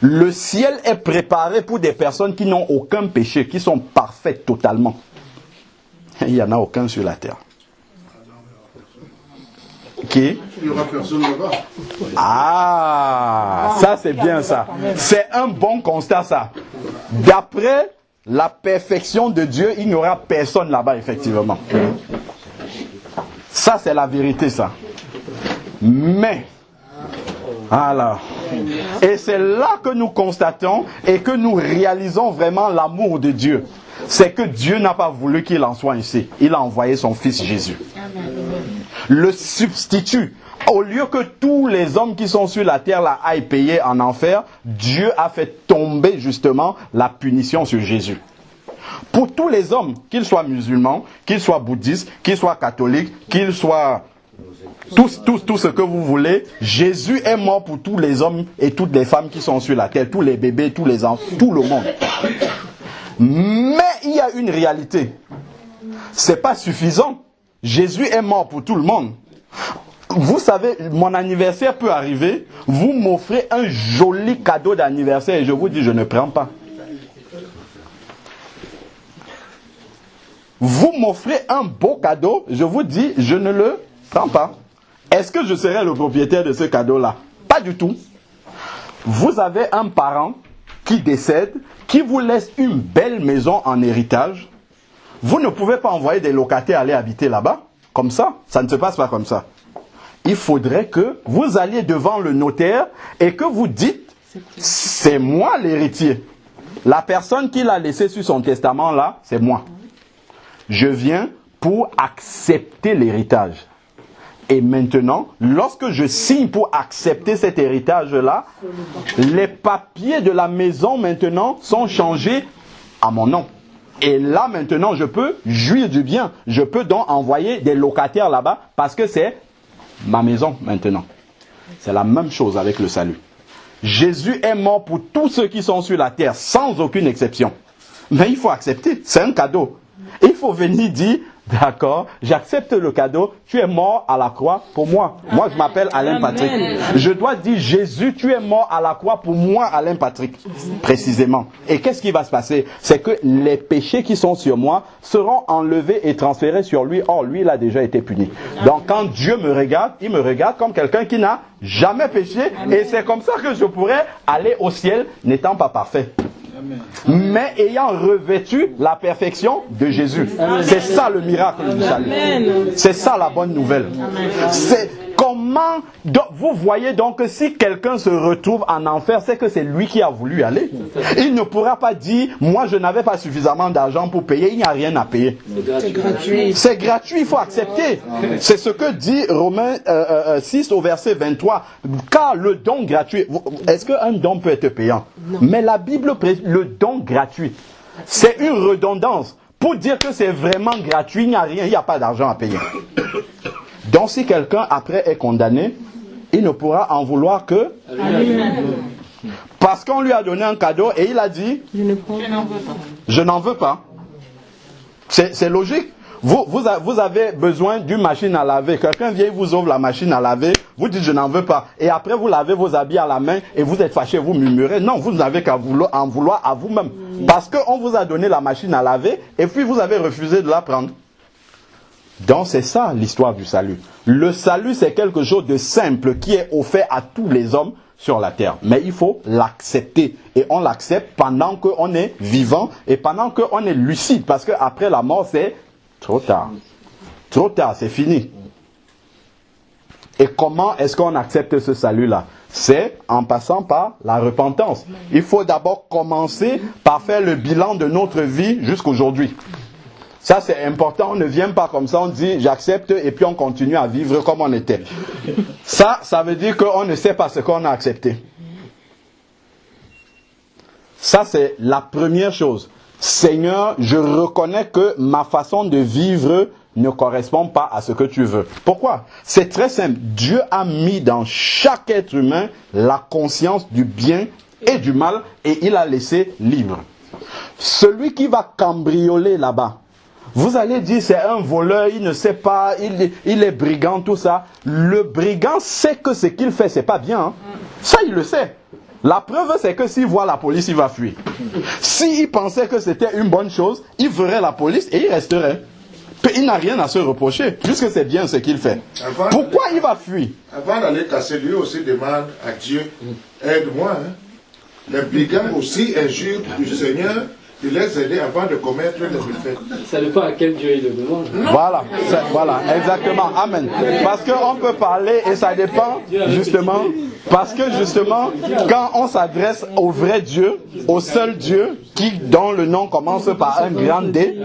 Le ciel est préparé pour des personnes qui n'ont aucun péché, qui sont parfaites totalement. Il n'y en a aucun sur la terre. Qui? Il n'y aura personne là-bas. Ah, ça c'est bien ça. C'est un bon constat ça. D'après la perfection de Dieu, il n'y aura personne là-bas effectivement. Ça c'est la vérité ça. Mais, alors, et c'est là que nous constatons et que nous réalisons vraiment l'amour de Dieu. C'est que Dieu n'a pas voulu qu'il en soit ainsi. Il a envoyé son fils Jésus. Le substitut. Au lieu que tous les hommes qui sont sur la terre là aillent payer en enfer, Dieu a fait tomber justement la punition sur Jésus. Pour tous les hommes, qu'ils soient musulmans, qu'ils soient bouddhistes, qu'ils soient catholiques, qu'ils soient tout ce que vous voulez, Jésus est mort pour tous les hommes et toutes les femmes qui sont sur la terre, tous les bébés, tous les enfants, tout le monde. Mais il y a une réalité. C'est pas suffisant. Jésus est mort pour tout le monde. Vous savez, mon anniversaire peut arriver, vous m'offrez un joli cadeau d'anniversaire et je vous dis je ne prends pas. Vous m'offrez un beau cadeau, je vous dis je ne le prends pas. Est-ce que je serai le propriétaire de ce cadeau-là? Pas du tout. Vous avez un parent qui décède, qui vous laisse une belle maison en héritage. Vous ne pouvez pas envoyer des locataires aller habiter là-bas. Comme ça ne se passe pas comme ça. Il faudrait que vous alliez devant le notaire et que vous dites, c'est moi l'héritier. La personne qui l'a laissé sur son testament là, c'est moi. Je viens pour accepter l'héritage. Et maintenant, lorsque je signe pour accepter cet héritage-là, les papiers de la maison maintenant sont changés à mon nom. Et là maintenant, je peux jouir du bien. Je peux donc envoyer des locataires là-bas parce que c'est ma maison maintenant. C'est la même chose avec le salut. Jésus est mort pour tous ceux qui sont sur la terre, sans aucune exception. Mais il faut accepter, c'est un cadeau. Il faut venir dire, d'accord, j'accepte le cadeau, tu es mort à la croix pour moi. Moi, je m'appelle Alain Patrick. Je dois dire, Jésus, tu es mort à la croix pour moi, Alain Patrick, précisément. Et qu'est-ce qui va se passer? C'est que les péchés qui sont sur moi seront enlevés et transférés sur lui. Or, lui, il a déjà été puni. Donc, quand Dieu me regarde, il me regarde comme quelqu'un qui n'a jamais péché. Et c'est comme ça que je pourrais aller au ciel n'étant pas parfait. Mais ayant revêtu la perfection de Jésus. C'est ça le miracle du salut. C'est ça la bonne nouvelle. C'est comment vous voyez donc que si quelqu'un se retrouve en enfer, c'est que c'est lui qui a voulu aller. Il ne pourra pas dire, moi je n'avais pas suffisamment d'argent pour payer, il n'y a rien à payer. C'est gratuit. C'est gratuit, il faut accepter. C'est ce que dit Romains 6 au verset 23. Car le don gratuit, est-ce qu'un don peut être payant? Non. Mais la Bible précise le don gratuit. C'est une redondance. Pour dire que c'est vraiment gratuit, il n'y a rien, il n'y a pas d'argent à payer. Donc si quelqu'un après est condamné, il ne pourra en vouloir que parce qu'on lui a donné un cadeau et il a dit je n'en veux pas. C'est logique. Vous avez besoin d'une machine à laver. Quelqu'un vient, vous ouvre la machine à laver, vous dites je n'en veux pas. Et après vous lavez vos habits à la main et vous êtes fâché, vous murmurez. Non, vous n'avez qu'à en vouloir à vous-même. Parce qu'on vous a donné la machine à laver et puis vous avez refusé de la prendre. Donc c'est ça l'histoire du salut. Le salut c'est quelque chose de simple qui est offert à tous les hommes sur la terre. Mais il faut l'accepter. Et on l'accepte pendant qu'on est vivant et pendant qu'on est lucide. Parce qu'après la mort c'est trop tard. Trop tard, c'est fini. Et comment est-ce qu'on accepte ce salut-là? C'est en passant par la repentance. Il faut d'abord commencer par faire le bilan de notre vie jusqu'aujourd'hui. Ça c'est important, on ne vient pas comme ça, on dit j'accepte et puis on continue à vivre comme on était. Ça veut dire qu'on ne sait pas ce qu'on a accepté. Ça c'est la première chose. Seigneur, je reconnais que ma façon de vivre ne correspond pas à ce que tu veux. Pourquoi? C'est très simple. Dieu a mis dans chaque être humain la conscience du bien et du mal et il a laissé libre. Celui qui va cambrioler là-bas, vous allez dire c'est un voleur, il ne sait pas, il est brigand, tout ça. Le brigand sait que ce qu'il fait, c'est pas bien. Hein. Ça, il le sait. La preuve, c'est que s'il voit la police, il va fuir. S'il pensait que c'était une bonne chose, il verrait la police et il resterait. Il n'a rien à se reprocher, puisque c'est bien ce qu'il fait. Pourquoi il va fuir? Avant d'aller casser, lui aussi demande à Dieu, aide-moi. Hein. Les brigands aussi injurent du Seigneur de les aider avant de commettre les méfaits. Ça dépend à quel Dieu il le demande. Voilà, exactement. Amen. Parce qu'on peut parler et ça dépend justement, parce que justement, quand on s'adresse au vrai Dieu, au seul Dieu, dont le nom commence par un grand D,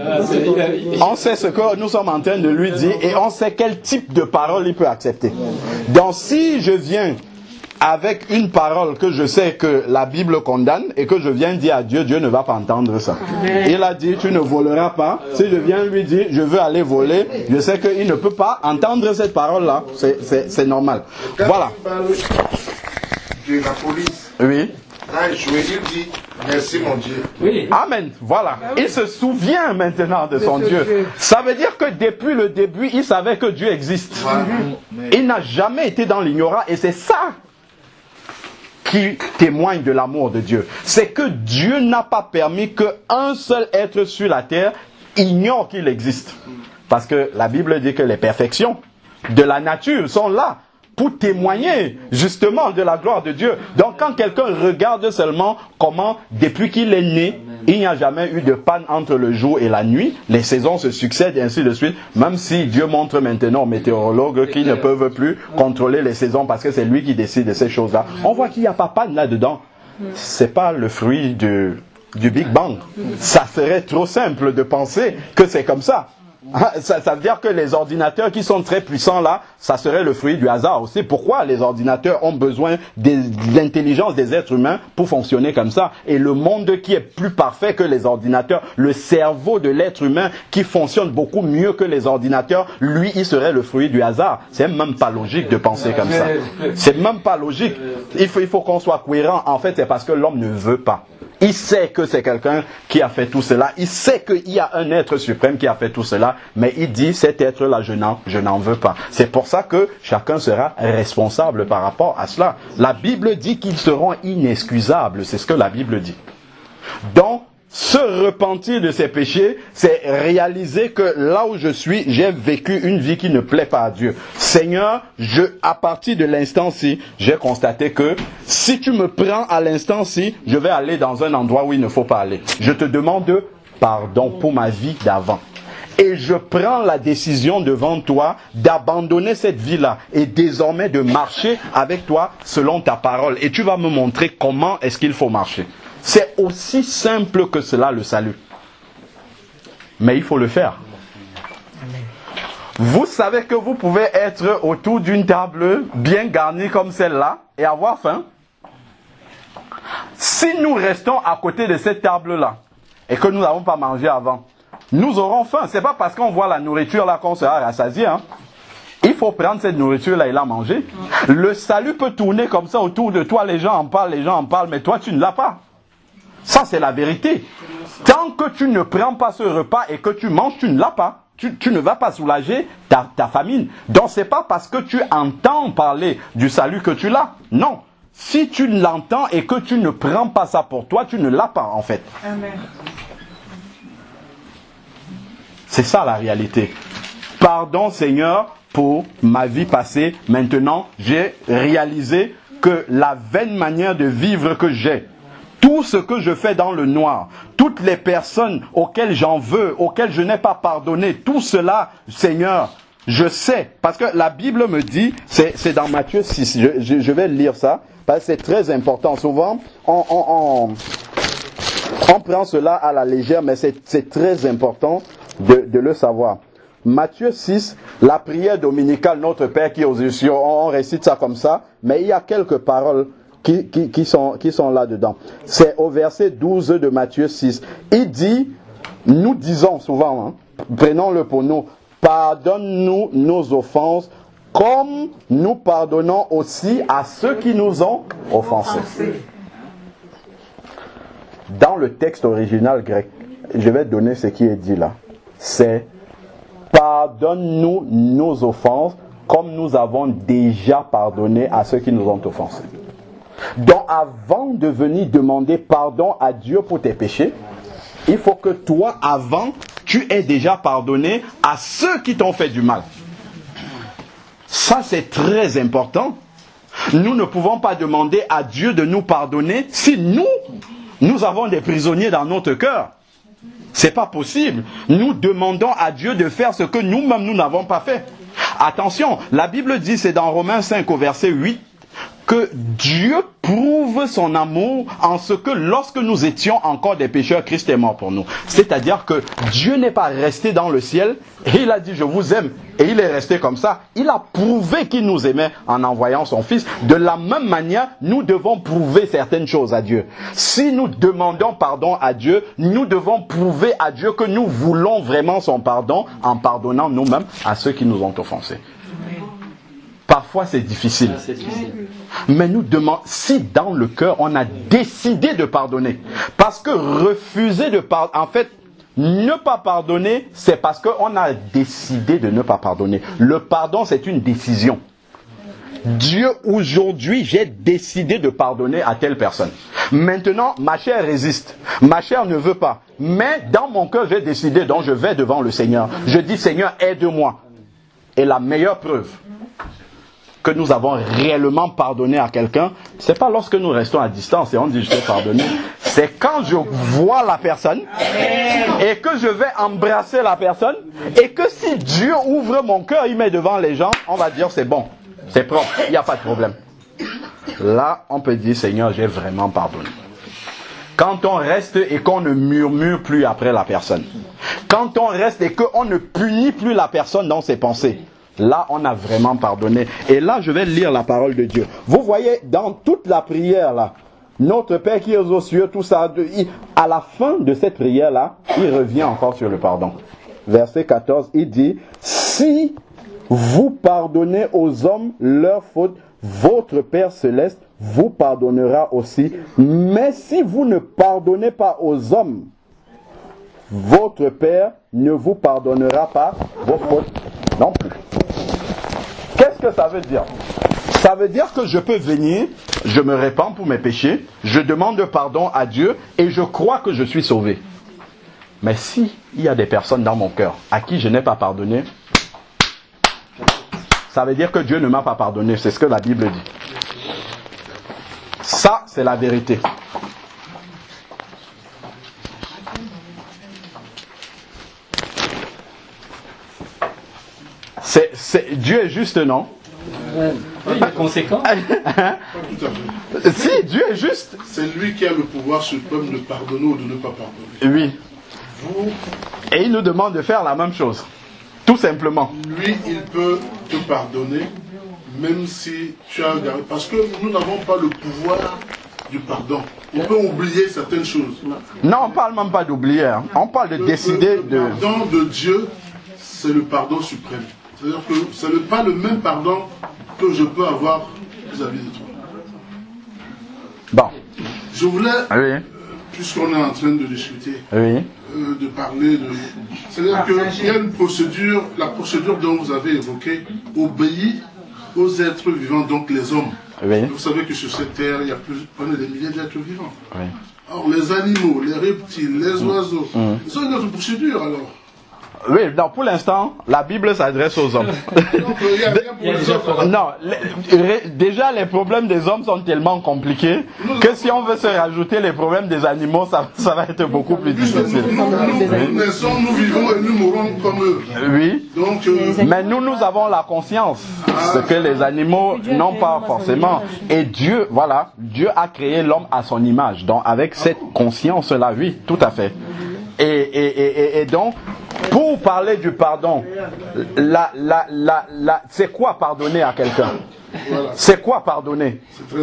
on sait ce que nous sommes en train de lui dire et on sait quel type de parole il peut accepter. Donc si je viens avec une parole que je sais que la Bible condamne et que je viens dire à Dieu, Dieu ne va pas entendre ça. Il a dit, tu ne voleras pas. Si je viens lui dire, je veux aller voler, je sais qu'il ne peut pas entendre cette parole-là. C'est normal. Voilà. De la police. Oui. Quand il jouait, il dit, merci mon Dieu. Oui. Amen. Voilà. Il se souvient maintenant de son Dieu. Ça veut dire que depuis le début, il savait que Dieu existe. Il n'a jamais été dans l'ignorance et c'est ça qui témoigne de l'amour de Dieu. C'est que Dieu n'a pas permis qu'un seul être sur la terre ignore qu'il existe. Parce que la Bible dit que les perfections de la nature sont là pour témoigner justement de la gloire de Dieu. Donc quand quelqu'un regarde seulement comment, depuis qu'il est né, il n'y a jamais eu de panne entre le jour et la nuit, les saisons se succèdent et ainsi de suite, même si Dieu montre maintenant aux météorologues qu'ils ne peuvent plus contrôler les saisons parce que c'est lui qui décide de ces choses-là. On voit qu'il n'y a pas panne là-dedans. C'est pas le fruit du Big Bang. Ça serait trop simple de penser que c'est comme ça. Ça veut dire que les ordinateurs qui sont très puissants là, ça serait le fruit du hasard aussi. Pourquoi les ordinateurs ont besoin de l'intelligence des êtres humains pour fonctionner comme ça? Et le monde qui est plus parfait que les ordinateurs, le cerveau de l'être humain qui fonctionne beaucoup mieux que les ordinateurs, lui, il serait le fruit du hasard. C'est même pas logique de penser comme ça. C'est même pas logique. Il faut qu'on soit cohérent. En fait, c'est parce que l'homme ne veut pas. Il sait que c'est quelqu'un qui a fait tout cela. Il sait qu'il y a un être suprême qui a fait tout cela. Mais il dit, cet être-là, je n'en veux pas. C'est pour ça que chacun sera responsable par rapport à cela. La Bible dit qu'ils seront inexcusables. C'est ce que la Bible dit. Donc, se repentir de ses péchés, c'est réaliser que là où je suis, j'ai vécu une vie qui ne plaît pas à Dieu. Seigneur, à partir de l'instant-ci, j'ai constaté que si tu me prends à l'instant-ci, je vais aller dans un endroit où il ne faut pas aller. Je te demande pardon pour ma vie d'avant. Et je prends la décision devant toi d'abandonner cette vie-là et désormais de marcher avec toi selon ta parole. Et tu vas me montrer comment est-ce qu'il faut marcher. C'est aussi simple que cela, le salut. Mais il faut le faire. Vous savez que vous pouvez être autour d'une table bien garnie comme celle-là et avoir faim. Si nous restons à côté de cette table-là et que nous n'avons pas mangé avant, nous aurons faim. Ce n'est pas parce qu'on voit la nourriture là qu'on sera rassasié. Hein. Il faut prendre cette nourriture-là et la manger. Le salut peut tourner comme ça autour de toi. Les gens en parlent, mais toi tu ne l'as pas. Ça, c'est la vérité. Tant que tu ne prends pas ce repas et que tu manges, tu ne l'as pas. Tu ne vas pas soulager ta famine. Donc, ce n'est pas parce que tu entends parler du salut que tu l'as. Non. Si tu l'entends et que tu ne prends pas ça pour toi, tu ne l'as pas, en fait. Amen. C'est ça, la réalité. Pardon, Seigneur, pour ma vie passée. Maintenant, j'ai réalisé que la vaine manière de vivre que j'ai, tout ce que je fais dans le noir, toutes les personnes auxquelles j'en veux, auxquelles je n'ai pas pardonné, tout cela, Seigneur, je sais. Parce que la Bible me dit, c'est dans Matthieu 6, je vais lire ça, parce que c'est très important. Souvent, on prend cela à la légère, mais c'est très important de le savoir. Matthieu 6, la prière dominicale, notre Père qui est aux cieux, on récite ça comme ça, mais il y a quelques paroles qui sont là-dedans. C'est au verset 12 de Matthieu 6. Il dit, nous disons souvent, prenons-le pour nous, pardonne-nous nos offenses, comme nous pardonnons aussi à ceux qui nous ont offensés. Dans le texte original grec, je vais donner ce qui est dit là. C'est, pardonne-nous nos offenses, comme nous avons déjà pardonné à ceux qui nous ont offensés. Donc avant de venir demander pardon à Dieu pour tes péchés, il faut que toi, avant, tu aies déjà pardonné à ceux qui t'ont fait du mal. Ça, c'est très important. Nous ne pouvons pas demander à Dieu de nous pardonner si nous avons des prisonniers dans notre cœur. C'est pas possible. Nous demandons à Dieu de faire ce que nous-mêmes nous n'avons pas fait. Attention, la Bible dit, c'est dans Romains 5 au verset 8, que Dieu prouve son amour en ce que lorsque nous étions encore des pécheurs, Christ est mort pour nous. C'est-à-dire que Dieu n'est pas resté dans le ciel et il a dit je vous aime et il est resté comme ça. Il a prouvé qu'il nous aimait en envoyant son Fils. De la même manière, nous devons prouver certaines choses à Dieu. Si nous demandons pardon à Dieu, nous devons prouver à Dieu que nous voulons vraiment son pardon en pardonnant nous-mêmes à ceux qui nous ont offensés. Parfois c'est difficile. Mais nous demandons, si dans le cœur on a décidé de pardonner, parce que refuser de pardonner, en fait, ne pas pardonner, c'est parce qu'on a décidé de ne pas pardonner. Le pardon, c'est une décision. Dieu, aujourd'hui, j'ai décidé de pardonner à telle personne. Maintenant, ma chair résiste. Ma chair ne veut pas. Mais dans mon cœur, j'ai décidé, donc je vais devant le Seigneur. Je dis, Seigneur, aide-moi. Et la meilleure preuve que nous avons réellement pardonné à quelqu'un, c'est pas lorsque nous restons à distance et on dit je t'ai pardonné, c'est quand je vois la personne et que je vais embrasser la personne et que si Dieu ouvre mon cœur, il met devant les gens, on va dire c'est bon, c'est propre, il n'y a pas de problème. Là, on peut dire Seigneur, j'ai vraiment pardonné. Quand on reste et qu'on ne murmure plus après la personne, quand on reste et qu'on ne punit plus la personne dans ses pensées, là, on a vraiment pardonné. Et là, je vais lire la parole de Dieu. Vous voyez, dans toute la prière, là, notre Père qui est aux cieux, tout ça, à la fin de cette prière-là, il revient encore sur le pardon. Verset 14, il dit, si vous pardonnez aux hommes leurs fautes, votre Père céleste vous pardonnera aussi. Mais si vous ne pardonnez pas aux hommes, votre Père ne vous pardonnera pas vos fautes non plus. Qu'est-ce que ça veut dire? Ça veut dire que je peux venir, je me répands pour mes péchés, je demande pardon à Dieu et je crois que je suis sauvé. Mais si il y a des personnes dans mon cœur à qui je n'ai pas pardonné, ça veut dire que Dieu ne m'a pas pardonné. C'est ce que la Bible dit. Ça, c'est la vérité. Dieu est juste, non? Il est conséquent. Si, Dieu est juste. C'est lui qui a le pouvoir suprême de pardonner ou de ne pas pardonner. Oui. Et il nous demande de faire la même chose. Tout simplement. Lui, il peut te pardonner, même si tu as gardé. Parce que nous n'avons pas le pouvoir du pardon. On peut oublier certaines choses. Non, on ne parle même pas d'oublier. Hein. On parle de décider de... Le pardon de Dieu, c'est le pardon suprême. C'est-à-dire que ce n'est pas le même pardon que je peux avoir vis-à-vis de toi. Bon. Je voulais, oui. Puisqu'on est en train de discuter, oui. De parler de... C'est-à-dire qu'il y a une procédure, la procédure dont vous avez évoqué, obéit aux êtres vivants, donc les hommes. Oui. Vous savez que sur cette terre, il y a on est des milliers d'êtres vivants. Oui. Alors les animaux, les reptiles, les oiseaux, ils ont une autre procédure alors. Oui, donc pour l'instant, la Bible s'adresse aux hommes. Donc, il y a rien pour les autres. Non, déjà les problèmes des hommes sont tellement compliqués que si on veut se rajouter les problèmes des animaux, ça va être beaucoup plus difficile. Nous naissons, nous vivons et nous mourrons comme eux. Oui, donc, mais nous avons la conscience, ce que les animaux n'ont pas forcément. Et Dieu, voilà, Dieu a créé l'homme à son image. Donc avec cette conscience-là, oui, tout à fait. Et donc, pour parler du pardon, c'est quoi pardonner à quelqu'un? Voilà. C'est quoi pardonner?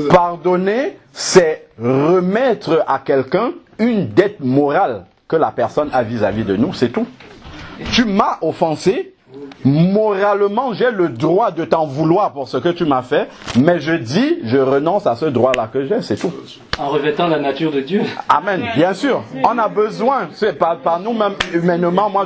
Pardonner, c'est remettre à quelqu'un une dette morale que la personne a vis-à-vis de nous, c'est tout. Tu m'as offensé, Moralement, j'ai le droit de t'en vouloir pour ce que tu m'as fait, mais je dis, je renonce à ce droit-là que j'ai, c'est tout. En revêtant la nature de Dieu. Amen, bien sûr. On a besoin, c'est par nous-mêmes, humainement, moi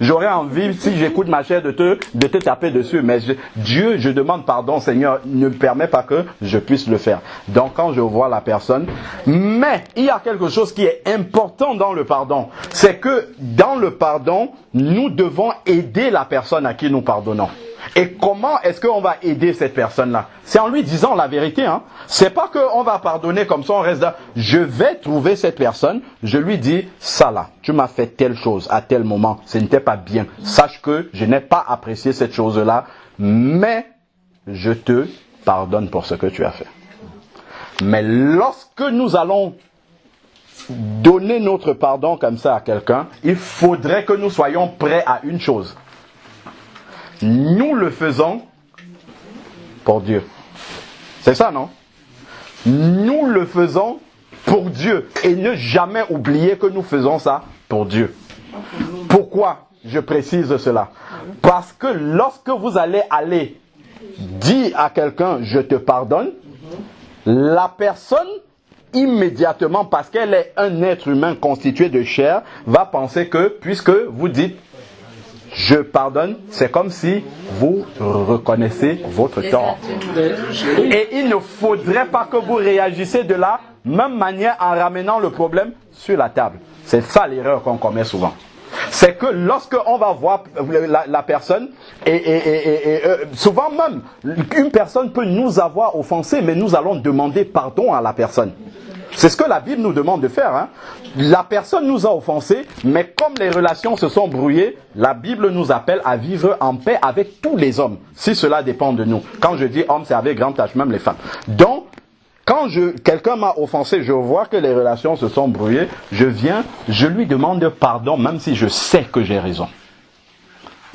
j'aurais envie, si j'écoute ma chair, de te taper dessus, mais Dieu, je demande pardon, Seigneur, ne me permet pas que je puisse le faire. Donc quand je vois la personne, mais il y a quelque chose qui est important dans le pardon, c'est que dans le pardon, nous devons aider la personne à qui nous pardonnons. Et comment est-ce qu'on va aider cette personne-là? C'est en lui disant la vérité. Hein. C'est pas qu'on va pardonner comme ça, on reste là. Je vais trouver cette personne, je lui dis, ça là, tu m'as fait telle chose à tel moment, ce n'était pas bien. Sache que je n'ai pas apprécié cette chose-là, mais je te pardonne pour ce que tu as fait. Mais lorsque nous allons donner notre pardon comme ça à quelqu'un, il faudrait que nous soyons prêts à une chose. Nous le faisons pour Dieu. C'est ça, non? Nous le faisons pour Dieu. Et ne jamais oublier que nous faisons ça pour Dieu. Pourquoi je précise cela? Parce que lorsque vous allez dire à quelqu'un « je te pardonne », la personne immédiatement, parce qu'elle est un être humain constitué de chair, va penser que puisque vous dites je pardonne, c'est comme si vous reconnaissez votre tort. Et il ne faudrait pas que vous réagissiez de la même manière en ramenant le problème sur la table. C'est ça l'erreur qu'on commet souvent. C'est que lorsque on va voir la personne, souvent même, une personne peut nous avoir offensé, mais nous allons demander pardon à la personne. C'est ce que la Bible nous demande de faire. Hein. La personne nous a offensés, mais comme les relations se sont brouillées, la Bible nous appelle à vivre en paix avec tous les hommes, si cela dépend de nous. Quand je dis homme, c'est avec grand H, même les femmes. Donc, quand quelqu'un m'a offensé, je vois que les relations se sont brouillées, je viens, je lui demande pardon, même si je sais que j'ai raison.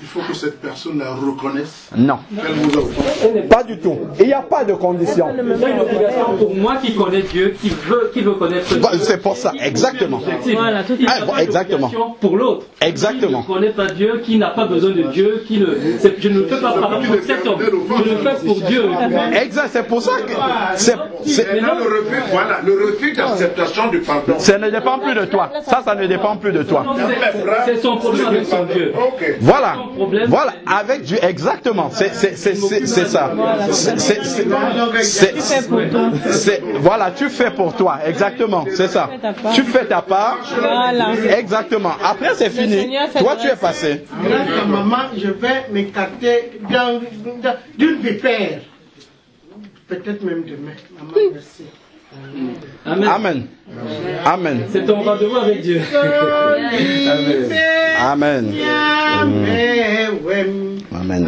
Il faut que cette personne la reconnaisse. Non. Qu'elle vous a offensé. Pas du tout. Il n'y a pas de condition. C'est une obligation pour moi qui connais Dieu, qui veut connaître Dieu. C'est pour ça, exactement. Voilà, tout exactement. Pour l'autre. Exactement. Qui ne connaît pas Dieu, qui n'a pas besoin de Dieu, je ne fais pas pardon pour cet homme. Je le fais pour Dieu. Exact, c'est pour ça que... Maintenant, le refus d'acceptation du pardon. Ça ne dépend plus de toi. Ça ne dépend plus de toi. C'est son problème avec son Dieu. Voilà. Voilà, avec Dieu, exactement. C'est ça. Voilà, tu fais pour toi, exactement. C'est ça. Tu fais ta part. Exactement. Après, c'est fini. Toi, tu es passé. Grâce à maman, je vais m'écarter d'une vipère. Peut-être même demain. Maman, merci. Amen. Amen. Amen. C'est ton rendez-vous avec Dieu. Amen. Amen.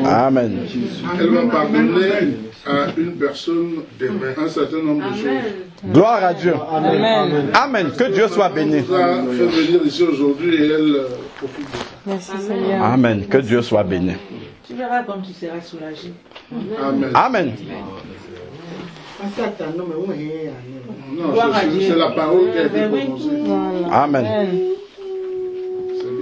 Amen. Elle va pardonner à une personne demain un certain nombre de choses. Gloire à Dieu. Amen. Amen. Que Dieu soit béni. Elle nous a fait venir ici aujourd'hui et elle profite de ça. Merci Seigneur. Amen. Que Dieu soit béni. Tu verras comme tu seras soulagé. Amen. Amen. Non, c'est la parole qui a été prononcée. Amen. C'est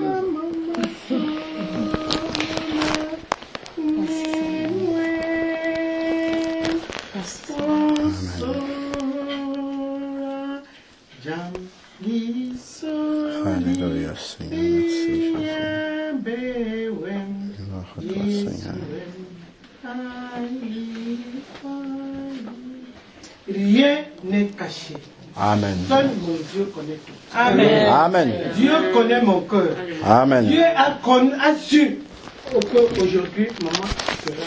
bien ça. Alléluia, Seigneur, merci Jésus. Rien n'est caché. Amen. Seul mon Dieu connaît tout. Amen. Amen. Dieu connaît mon cœur. Amen. Dieu a su qu'aujourd'hui, maman sera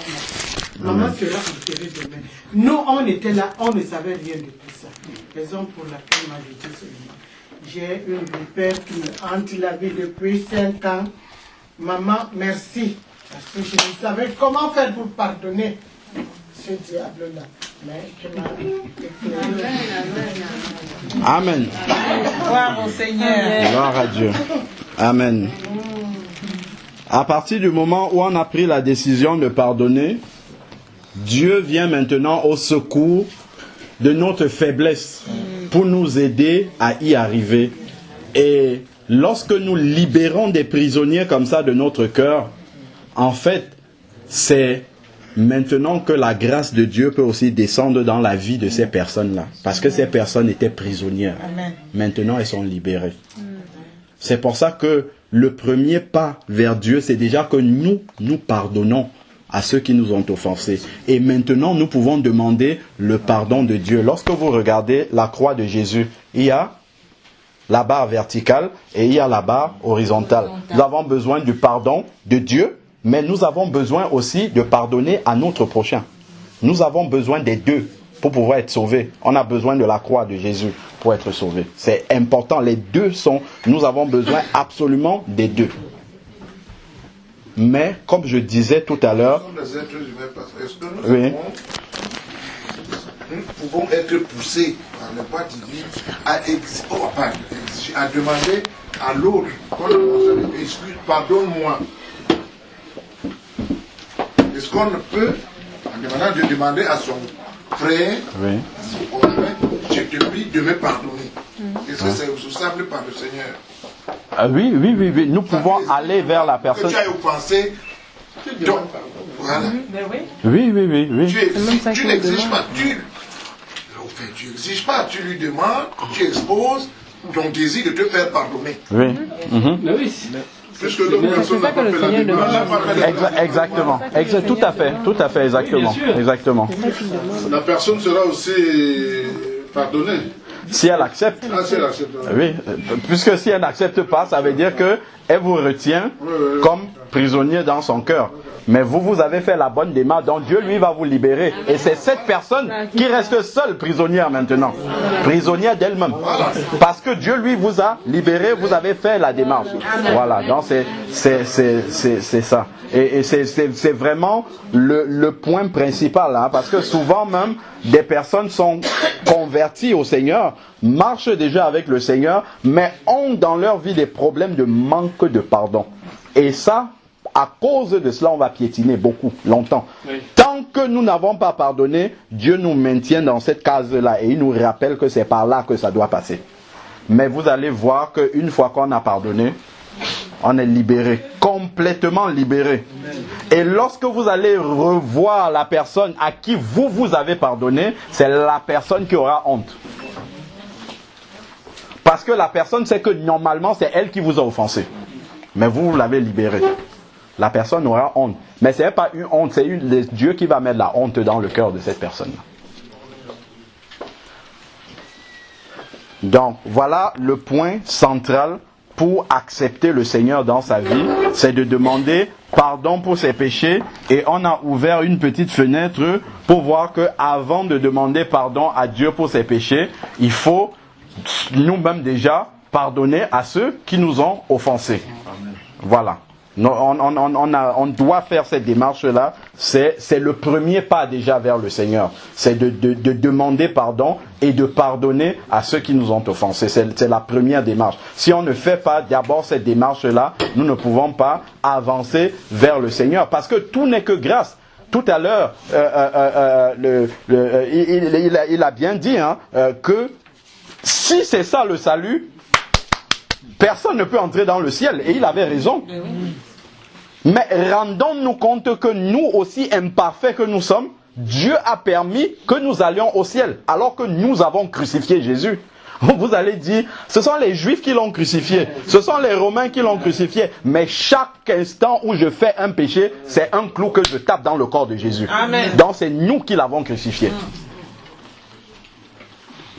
maman sera enterrée demain. Nous, on était là, on ne savait rien de tout ça. Raison pour laquelle moi je dis seulement. J'ai une vipère qui me hante la vie depuis 5 ans. Maman, merci. Parce que je ne savais comment faire pour pardonner ce diable-là. Mais tu m'as éclairé. Amen. Gloire au Seigneur. Gloire à Dieu. Amen. À partir du moment où on a pris la décision de pardonner, Dieu vient maintenant au secours de notre faiblesse. pour nous aider à y arriver. Et lorsque nous libérons des prisonniers comme ça de notre cœur, en fait, c'est maintenant que la grâce de Dieu peut aussi descendre dans la vie de ces personnes-là. Parce que ces personnes étaient prisonnières. Maintenant, elles sont libérées. C'est pour ça que le premier pas vers Dieu, c'est déjà que nous pardonnons à ceux qui nous ont offensés. Et maintenant, nous pouvons demander le pardon de Dieu. Lorsque vous regardez la croix de Jésus, il y a la barre verticale et il y a la barre horizontale. Nous avons besoin du pardon de Dieu, mais nous avons besoin aussi de pardonner à notre prochain. Nous avons besoin des deux pour pouvoir être sauvés. On a besoin de la croix de Jésus pour être sauvés. C'est important. Les deux sont... Nous avons besoin absolument des deux. Mais, comme je disais tout à l'heure... Est-ce que nous pouvons être poussés par le pas divin à demander à l'autre, excuse, pardonne-moi. Est-ce qu'on peut, en demandant de demander à son frère, à son conjoint, je te prie de me pardonner. Est-ce que c'est usable par le Seigneur? Oui. Nous pouvons aller vers la personne. Que tu as offensé. Donc, voilà. Oui. Tu n'exiges pas. Tu n'exiges pas. Tu lui demandes, tu exposes ton désir de te faire pardonner. Oui. Puisque l'autre personne n'a pas fait la demande. Exactement. Tout à fait, exactement. La personne sera aussi pardonnée. Si elle accepte. Si elle accepte. Oui, puisque si elle n'accepte pas, ça veut dire qu'elle vous retient comme prisonnier dans son cœur. Mais vous avez fait la bonne démarche, donc Dieu lui va vous libérer. Et c'est cette personne qui reste seule prisonnière maintenant. Prisonnière d'elle-même. Parce que Dieu lui vous a libéré, vous avez fait la démarche. Voilà, donc c'est ça. Et c'est vraiment le point principal, hein, parce que souvent même, des personnes sont converties au Seigneur, marchent déjà avec le Seigneur, mais ont dans leur vie des problèmes de manque de pardon. Et ça, à cause de cela, on va piétiner beaucoup, longtemps. Oui. Tant que nous n'avons pas pardonné, Dieu nous maintient dans cette case-là et il nous rappelle que c'est par là que ça doit passer. Mais vous allez voir qu'une fois qu'on a pardonné, on est libéré, complètement libéré. Et lorsque vous allez revoir la personne à qui vous avez pardonné, c'est la personne qui aura honte. Parce que la personne sait que normalement c'est elle qui vous a offensé. Mais vous l'avez libéré. La personne aura honte. Mais ce n'est pas une honte, c'est Dieu qui va mettre la honte dans le cœur de cette personne. Donc, voilà le point central pour accepter le Seigneur dans sa vie, c'est de demander pardon pour ses péchés. Et on a ouvert une petite fenêtre pour voir qu'avant de demander pardon à Dieu pour ses péchés, il faut nous-mêmes déjà pardonner à ceux qui nous ont offensés. Voilà. On doit faire cette démarche-là. C'est le premier pas déjà vers le Seigneur. C'est de demander pardon et de pardonner à ceux qui nous ont offensés. C'est la première démarche. Si on ne fait pas d'abord cette démarche-là, nous ne pouvons pas avancer vers le Seigneur. Parce que tout n'est que grâce. Tout à l'heure, il a bien dit que si c'est ça le salut, personne ne peut entrer dans le ciel. Et il avait raison. Mais rendons-nous compte que nous aussi imparfaits que nous sommes, Dieu a permis que nous allions au ciel. Alors que nous avons crucifié Jésus. Vous allez dire, ce sont les Juifs qui l'ont crucifié. Ce sont les Romains qui l'ont crucifié. Mais chaque instant où je fais un péché, c'est un clou que je tape dans le corps de Jésus. Amen. Donc c'est nous qui l'avons crucifié.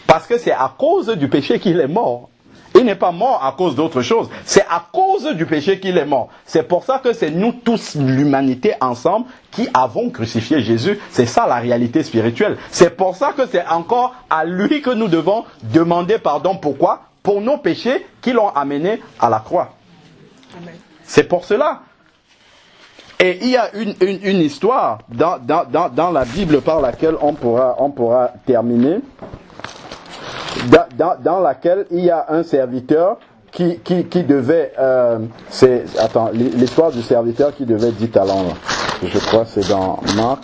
Parce que c'est à cause du péché qu'il est mort. Il n'est pas mort à cause d'autre chose. C'est à cause du péché qu'il est mort. C'est pour ça que c'est nous tous, l'humanité ensemble, qui avons crucifié Jésus. C'est ça la réalité spirituelle. C'est pour ça que c'est encore à lui que nous devons demander pardon. Pourquoi? Pour nos péchés qui l'ont amené à la croix. Amen. C'est pour cela. Et il y a une histoire dans la Bible par laquelle on pourra terminer. Dans laquelle il y a un serviteur qui devait... l'histoire du serviteur qui devait 10 talents. Là. Je crois que c'est dans Marc.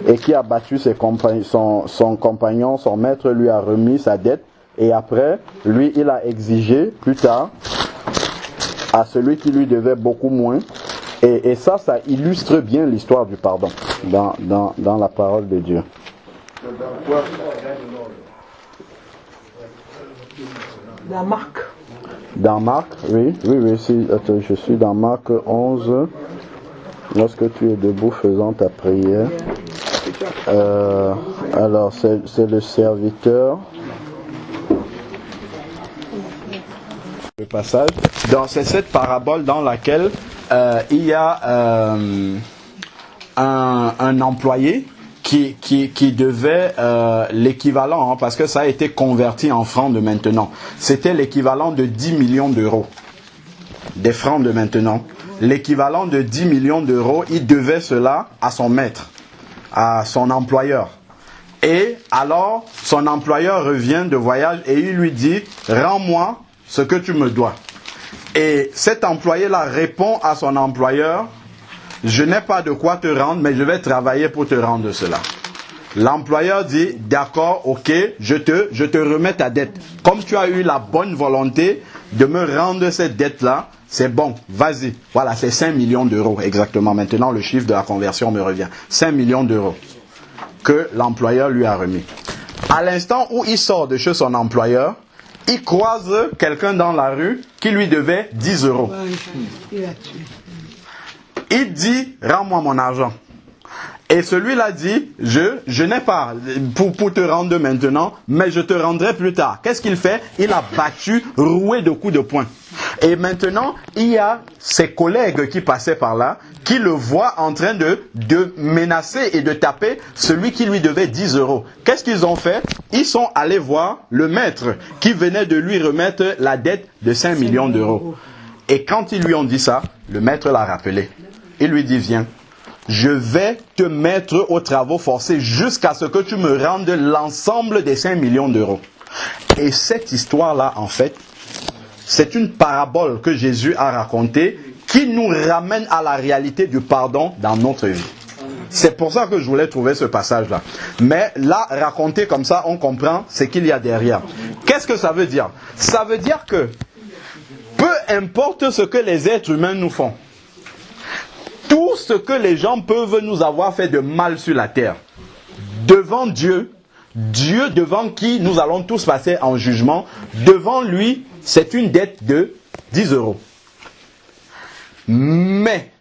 Et qui a battu son compagnon, son maître lui a remis sa dette Et après, lui, il a exigé plus tard à celui qui lui devait beaucoup moins. Et ça illustre bien l'histoire du pardon dans la parole de Dieu. Dans Marc. Dans Marc, oui, attends, je suis dans Marc 11. Lorsque tu es debout faisant ta prière. Alors, c'est le serviteur. Le passage. C'est cette parabole dans laquelle il y a un employé qui devait l'équivalent, parce que ça a été converti en francs de maintenant. C'était l'équivalent de 10 millions d'euros. Des francs de maintenant. L'équivalent de 10 millions d'euros, il devait cela à son maître, à son employeur. Et alors, son employeur revient de voyage et il lui dit, rends-moi ce que tu me dois. Et cet employé-là répond à son employeur, je n'ai pas de quoi te rendre, mais je vais travailler pour te rendre cela. L'employeur dit, d'accord, ok, je te remets ta dette. Comme tu as eu la bonne volonté de me rendre cette dette-là, c'est bon, vas-y. Voilà, c'est 5 millions d'euros exactement. Maintenant, le chiffre de la conversion me revient. 5 millions d'euros que l'employeur lui a remis. À l'instant où il sort de chez son employeur, il croise quelqu'un dans la rue qui lui devait 10 euros. Il dit, rends-moi mon argent. Et celui-là dit, je n'ai pas pour te rendre maintenant, mais je te rendrai plus tard. Qu'est-ce qu'il fait? Il a battu, roué de coups de poing. Et maintenant, il y a ses collègues qui passaient par là, qui le voient en train de menacer et de taper celui qui lui devait 10 euros. Qu'est-ce qu'ils ont fait? Ils sont allés voir le maître qui venait de lui remettre la dette de 5 millions d'euros. Et quand ils lui ont dit ça, le maître l'a rappelé. Il lui dit, viens, je vais te mettre aux travaux forcés jusqu'à ce que tu me rendes l'ensemble des 5 millions d'euros. Et cette histoire-là, en fait, c'est une parabole que Jésus a racontée qui nous ramène à la réalité du pardon dans notre vie. C'est pour ça que je voulais trouver ce passage-là. Mais là, raconté comme ça, on comprend ce qu'il y a derrière. Qu'est-ce que ça veut dire? Ça veut dire que peu importe ce que les êtres humains nous font, tout ce que les gens peuvent nous avoir fait de mal sur la terre, devant Dieu, Dieu devant qui nous allons tous passer en jugement, devant lui, c'est une dette de 10 euros. Mais,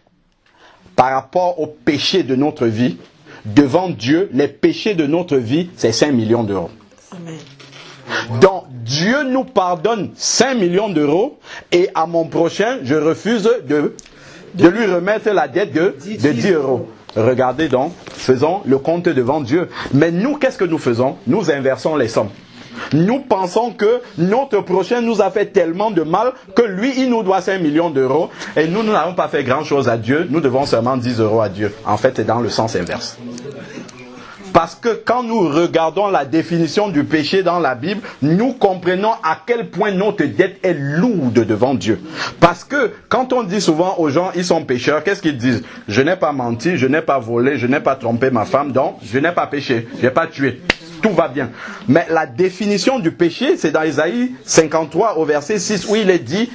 par rapport au péché de notre vie, devant Dieu, les péchés de notre vie, c'est 5 millions d'euros. Amen. Donc, Dieu nous pardonne 5 millions d'euros et à mon prochain, je refuse de lui remettre la dette de 10 euros. Regardez donc, faisons le compte devant Dieu. Mais nous, qu'est-ce que nous faisons? Nous inversons les sommes. Nous pensons que notre prochain nous a fait tellement de mal que lui, il nous doit 5 millions d'euros et nous n'avons pas fait grand-chose à Dieu. Nous devons seulement 10 euros à Dieu. En fait, c'est dans le sens inverse. Parce que quand nous regardons la définition du péché dans la Bible, nous comprenons à quel point notre dette est lourde devant Dieu. Parce que quand on dit souvent aux gens, ils sont pécheurs, qu'est-ce qu'ils disent? Je n'ai pas menti, je n'ai pas volé, je n'ai pas trompé ma femme, donc je n'ai pas péché, je n'ai pas tué. Tout va bien. Mais la définition du péché, c'est dans Isaïe 53 au verset 6 où il est dit,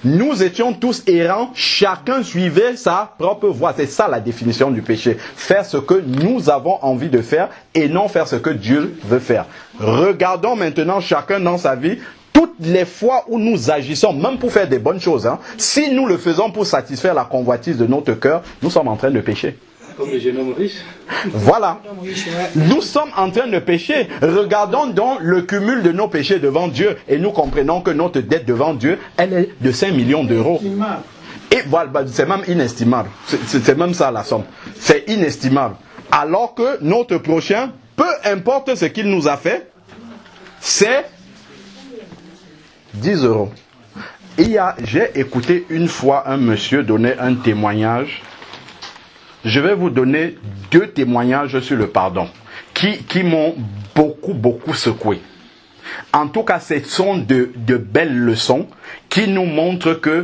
nous étions tous errants, chacun suivait sa propre voie. C'est ça la définition du péché. Faire ce que nous avons envie de faire et non faire ce que Dieu veut faire. Regardons maintenant chacun dans sa vie. Toutes les fois où nous agissons, même pour faire des bonnes choses, si nous le faisons pour satisfaire la convoitise de notre cœur, nous sommes en train de pécher. Comme le jeune homme riche. Voilà. Nous sommes en train de pécher. Regardons donc le cumul de nos péchés devant Dieu et nous comprenons que notre dette devant Dieu, elle est de 5 millions d'euros. Et voilà, c'est même inestimable. C'est même ça la somme. C'est inestimable. Alors que notre prochain, peu importe ce qu'il nous a fait, c'est 10 euros. J'ai écouté une fois un monsieur donner un témoignage. Je vais vous donner 2 témoignages sur le pardon qui m'ont beaucoup secoué. En tout cas, ce sont de belles leçons qui nous montrent que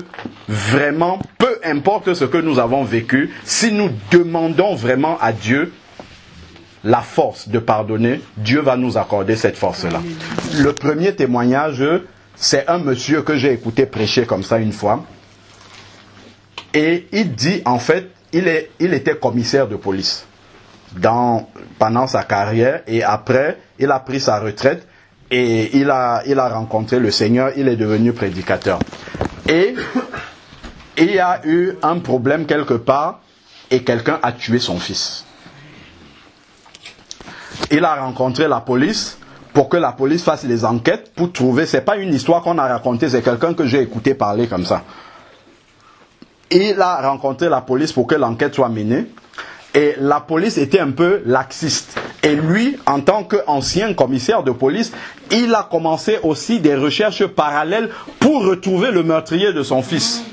vraiment, peu importe ce que nous avons vécu, si nous demandons vraiment à Dieu la force de pardonner, Dieu va nous accorder cette force-là. Le premier témoignage, c'est un monsieur que j'ai écouté prêcher comme ça une fois. Et il dit, en fait, il était commissaire de police pendant sa carrière, et après, il a pris sa retraite et il a rencontré le Seigneur, il est devenu prédicateur. Et il y a eu un problème quelque part et quelqu'un a tué son fils. Il a rencontré la police pour que la police fasse les enquêtes pour trouver, c'est pas une histoire qu'on a racontée, c'est quelqu'un que j'ai écouté parler comme ça. Il a rencontré la police pour que l'enquête soit menée. Et la police était un peu laxiste. Et lui, en tant qu'ancien commissaire de police, il a commencé aussi des recherches parallèles pour retrouver le meurtrier de son fils.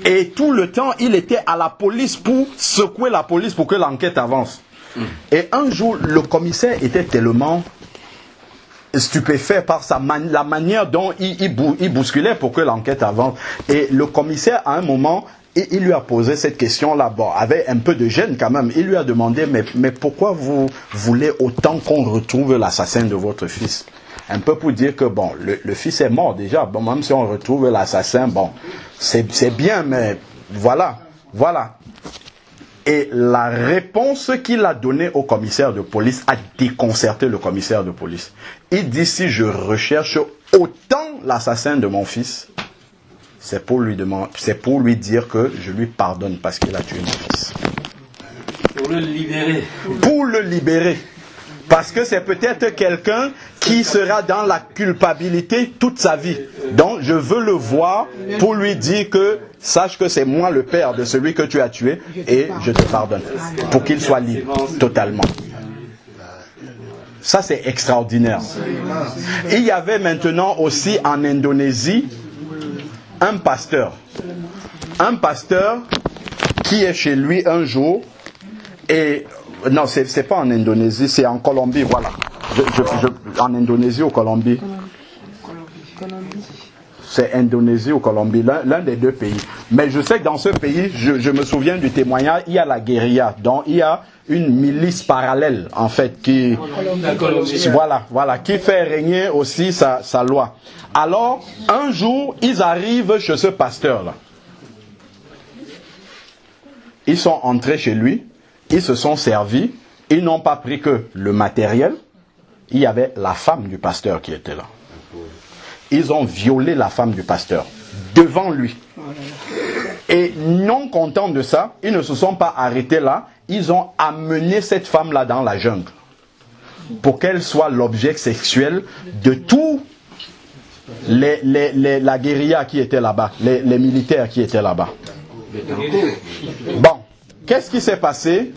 Et tout le temps, il était à la police pour secouer la police pour que l'enquête avance. Et un jour, le commissaire était tellement stupéfait par la manière dont il bousculait pour que l'enquête avance. Et le commissaire, à un moment, il lui a posé cette question-là, bon, avec un peu de gêne quand même. Il lui a demandé, mais pourquoi vous voulez autant qu'on retrouve l'assassin de votre fils? Un peu pour dire que, bon, le fils est mort déjà. Bon, même si on retrouve l'assassin, bon, c'est bien, mais voilà. Et la réponse qu'il a donnée au commissaire de police a déconcerté le commissaire de police. Il dit, si je recherche autant l'assassin de mon fils, c'est pour lui dire que je lui pardonne parce qu'il a tué mon fils. Pour le libérer. Pour le libérer. Parce que c'est peut-être quelqu'un qui sera dans la culpabilité toute sa vie. Donc je veux le voir pour lui dire que sache que c'est moi le père de celui que tu as tué et je te pardonne. Pour qu'il soit libre totalement. Ça c'est extraordinaire. Il y avait maintenant aussi en Indonésie un pasteur qui est chez lui un jour et non, c'est pas en Indonésie, c'est en Colombie, voilà. En Indonésie ou Colombie? C'est Indonésie ou Colombie, l'un des deux pays. Mais je sais que dans ce pays, je me souviens du témoignage, il y a la guérilla, donc il y a une milice parallèle en fait qui fait régner aussi sa loi. Alors, un jour, ils arrivent chez ce pasteur-là. Ils sont entrés chez lui, ils se sont servis, ils n'ont pas pris que le matériel, il y avait la femme du pasteur qui était là. Ils ont violé la femme du pasteur devant lui. Et non contents de ça, ils ne se sont pas arrêtés là, ils ont amené cette femme-là dans la jungle pour qu'elle soit l'objet sexuel de tout la guérilla qui était là-bas, les militaires qui étaient là-bas. Bon, qu'est-ce qui s'est passé?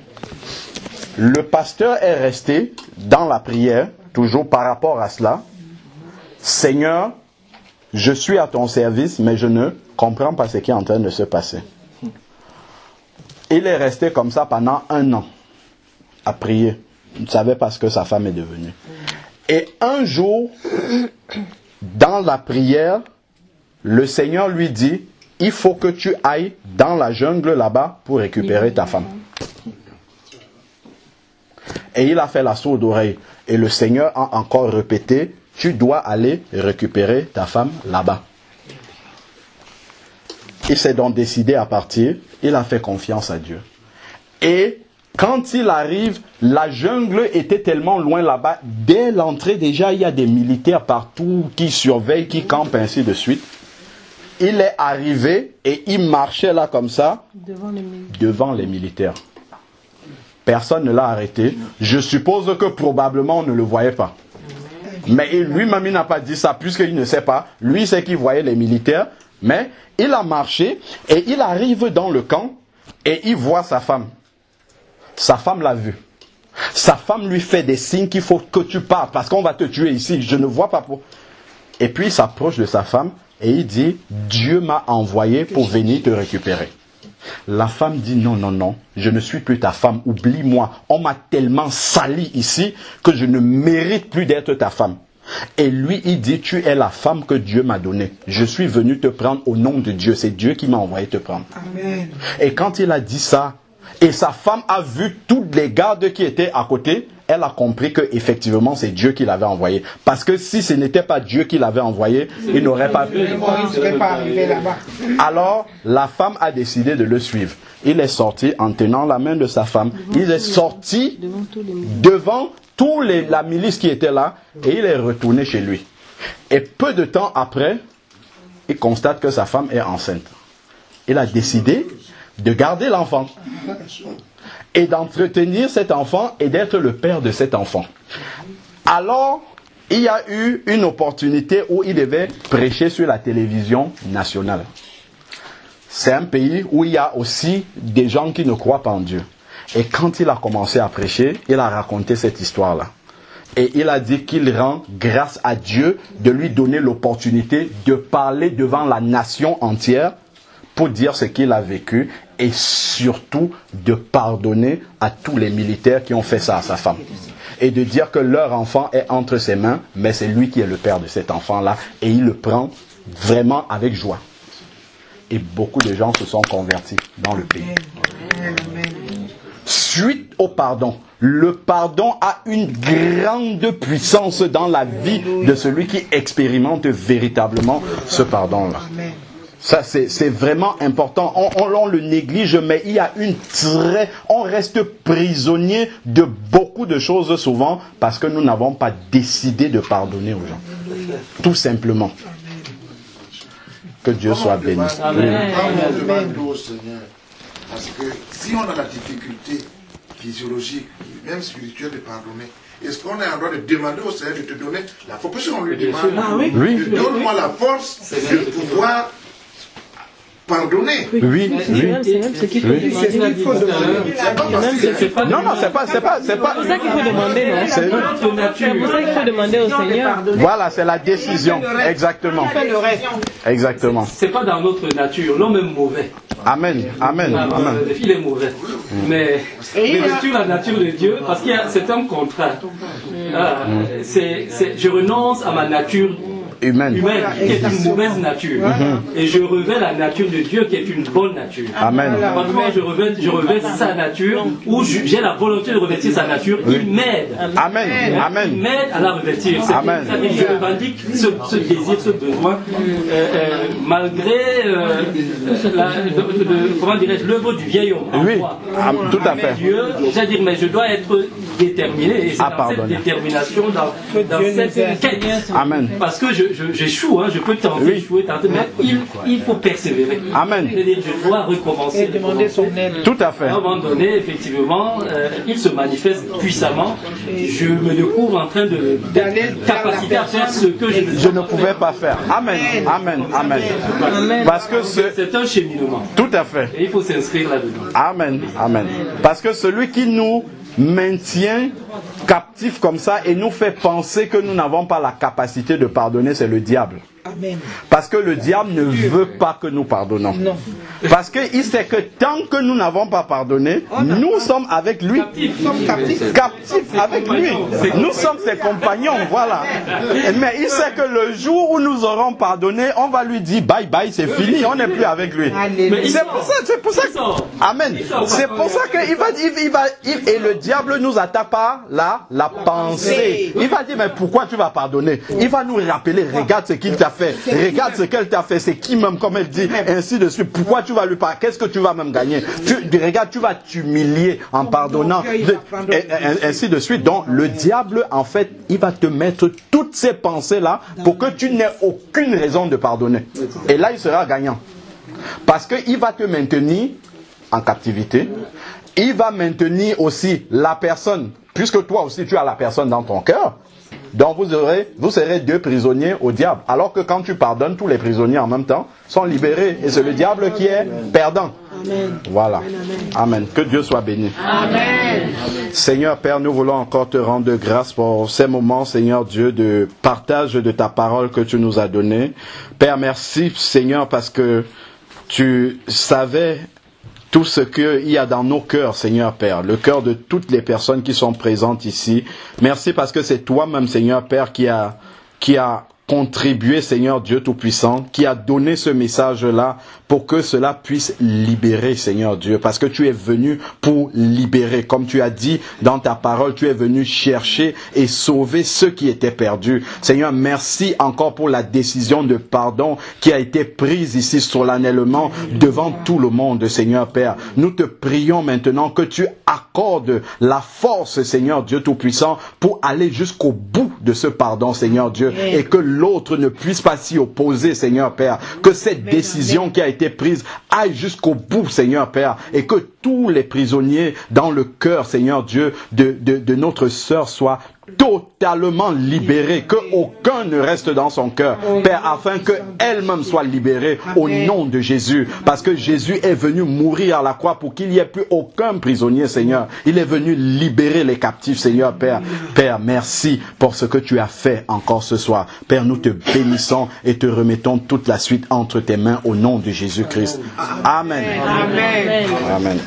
Le pasteur est resté dans la prière, toujours par rapport à cela. Seigneur, je suis à ton service, mais je ne comprends pas ce qui est en train de se passer. Il est resté comme ça pendant 1 an, à prier. Il ne savait pas ce que sa femme est devenue. Et un jour, dans la prière, le Seigneur lui dit, il faut que tu ailles dans la jungle là-bas pour récupérer ta femme. Et il a fait la sourde oreille. Et le Seigneur a encore répété, tu dois aller récupérer ta femme là-bas. Il s'est donc décidé à partir. Il a fait confiance à Dieu. Et quand il arrive, la jungle était tellement loin là-bas. Dès l'entrée, déjà, il y a des militaires partout qui surveillent, qui campent, ainsi de suite. Il est arrivé et il marchait là comme ça, devant les militaires. Personne ne l'a arrêté. Je suppose que probablement on ne le voyait pas. Mais lui-même, il n'a pas dit ça, puisqu'il ne sait pas. Lui, il sait qu'il voyait les militaires. Mais il a marché et il arrive dans le camp et il voit sa femme. Sa femme l'a vu. Sa femme lui fait des signes qu'il faut que tu partes parce qu'on va te tuer ici. Je ne vois pas pour... Et puis il s'approche de sa femme et il dit, Dieu m'a envoyé pour venir te récupérer. La femme dit, non, non, non, je ne suis plus ta femme, oublie-moi. On m'a tellement sali ici que je ne mérite plus d'être ta femme. Et lui, il dit, tu es la femme que Dieu m'a donnée. Je suis venu te prendre au nom de Dieu. C'est Dieu qui m'a envoyé te prendre. Amen. Et quand il a dit ça, et sa femme a vu tous les gardes qui étaient à côté, elle a compris que effectivement c'est Dieu qui l'avait envoyé. Parce que si ce n'était pas Dieu qui l'avait envoyé, il n'aurait pas pu. Il ne serait pas arrivé là-bas. Alors, la femme a décidé de le suivre. Il est sorti en tenant la main de sa femme. Il est sorti devant la milice qui était là et il est retourné chez lui. Et peu de temps après, il constate que sa femme est enceinte. Il a décidé de garder l'enfant et d'entretenir cet enfant et d'être le père de cet enfant. Alors, il y a eu une opportunité où il devait prêcher sur la télévision nationale. C'est un pays où il y a aussi des gens qui ne croient pas en Dieu. Et quand il a commencé à prêcher, il a raconté cette histoire-là. Et il a dit qu'il rend grâce à Dieu de lui donner l'opportunité de parler devant la nation entière pour dire ce qu'il a vécu et surtout de pardonner à tous les militaires qui ont fait ça à sa femme. Et de dire que leur enfant est entre ses mains, mais c'est lui qui est le père de cet enfant-là et il le prend vraiment avec joie. Et beaucoup de gens se sont convertis dans le pays. Suite au pardon, le pardon a une grande puissance dans la vie de celui qui expérimente véritablement ce pardon-là. Ça, c'est vraiment important. On le néglige, mais il y a on reste prisonnier de beaucoup de choses souvent parce que nous n'avons pas décidé de pardonner aux gens. Tout simplement. Que Dieu soit béni. Amen. On demande au Seigneur, parce que si on a la difficulté physiologique, même spirituelle de pardonner, est-ce qu'on est en droit de demander au Seigneur de te donner la force? Parce qu'on lui demande, donne-moi la force de pouvoir pardonner. Oui. C'est ce qu'il faut demander. Non, c'est pas. C'est pour ça qu'il faut demander, non? C'est pour ça qu'il faut demander au Seigneur. Voilà, c'est la décision. Exactement. Exactement. C'est pas dans notre nature. L'homme est mauvais. Amen. Il est mauvais. Mais sur la nature de Dieu, parce que c'est un contrat. Je renonce à ma nature humaine, qui est une mauvaise nature. Et je revêt la nature de Dieu qui est une bonne nature. Amen. Parfois, je revêt sa nature, où j'ai la volonté de revêtir sa nature, il m'aide. Amen. Il m'aide à la revêtir. Amen. Et je revendique ce désir, ce besoin, malgré comment dirais-je, l'œuvre du vieil homme. Oui, tout à fait. Dieu, j'allais dire, mais je dois être déterminé, et c'est dans cette détermination, dans cette quête. Amen. Parce que j'échoue, je peux tenter, mais il faut persévérer. Amen. C'est-à-dire, je dois recommencer. Et demander son aide. Tout à fait. À un moment donné, effectivement, il se manifeste puissamment. Je me découvre en train de capacité à faire ce que je ne pouvais pas faire. Amen. Parce que c'est un cheminement. Tout à fait. Et il faut s'inscrire là-dedans. Amen. Parce que celui qui nous maintient captifs comme ça et nous fait penser que nous n'avons pas la capacité de pardonner, c'est le diable. Amen. Parce que le diable ne veut pas que nous pardonnons. Non. Parce qu'il sait que tant que nous n'avons pas pardonné, nous sommes avec lui. Captifs avec lui. Nous sommes ses compagnons, voilà. Mais il sait que le jour où nous aurons pardonné, on va lui dire bye bye, c'est fini, on n'est plus avec lui. C'est pour ça. Amen. C'est pour ça qu'il va et le diable nous attaque par la pensée. Il va dire mais pourquoi tu vas pardonner? Il va nous rappeler, regarde ce qu'il t'a fait. Regarde ce qu'elle t'a fait, c'est qui même, comme elle dit, ainsi de suite. Pourquoi tu vas lui parler? Qu'est-ce que tu vas même gagner? Regarde, tu vas t'humilier en pardonnant, ainsi de suite. Donc, le diable, en fait, il va te mettre toutes ces pensées-là pour que tu n'aies aucune raison de pardonner. Et là, il sera gagnant. Parce qu'il va te maintenir en captivité. Il va maintenir aussi la personne, puisque toi aussi, tu as la personne dans ton cœur. Donc vous serez deux prisonniers au diable. Alors que quand tu pardonnes, tous les prisonniers en même temps sont libérés. Et c'est le diable qui est perdant. Amen. Voilà. Amen. Que Dieu soit béni. Amen. Seigneur Père, nous voulons encore te rendre grâce pour ces moments, Seigneur Dieu, de partage de ta parole que tu nous as donné. Père, merci Seigneur parce que tu savais tout ce qu'il y a dans nos cœurs, Seigneur Père, le cœur de toutes les personnes qui sont présentes ici. Merci parce que c'est toi-même, Seigneur Père, qui a contribué, Seigneur Dieu Tout-Puissant, qui a donné ce message-là pour que cela puisse libérer, Seigneur Dieu, parce que tu es venu pour libérer. Comme tu as dit dans ta parole, tu es venu chercher et sauver ceux qui étaient perdus. Seigneur, merci encore pour la décision de pardon qui a été prise ici solennellement devant tout le monde, Seigneur Père. Nous te prions maintenant que tu accordes la force, Seigneur Dieu Tout-Puissant, pour aller jusqu'au bout de ce pardon, Seigneur Dieu, et que l'autre ne puisse pas s'y opposer, Seigneur Père. Que cette décision qui a été prise aille jusqu'au bout, Seigneur Père, et que tous les prisonniers dans le cœur, Seigneur Dieu, de notre sœur soient totalement libérée, que aucun ne reste dans son cœur, Père, afin que elle-même soit libérée au nom de Jésus, parce que Jésus est venu mourir à la croix pour qu'il n'y ait plus aucun prisonnier, Seigneur. Il est venu libérer les captifs, Seigneur, Père. Père, merci pour ce que tu as fait encore ce soir. Père, nous te bénissons et te remettons toute la suite entre tes mains au nom de Jésus-Christ. Amen. Amen. Amen.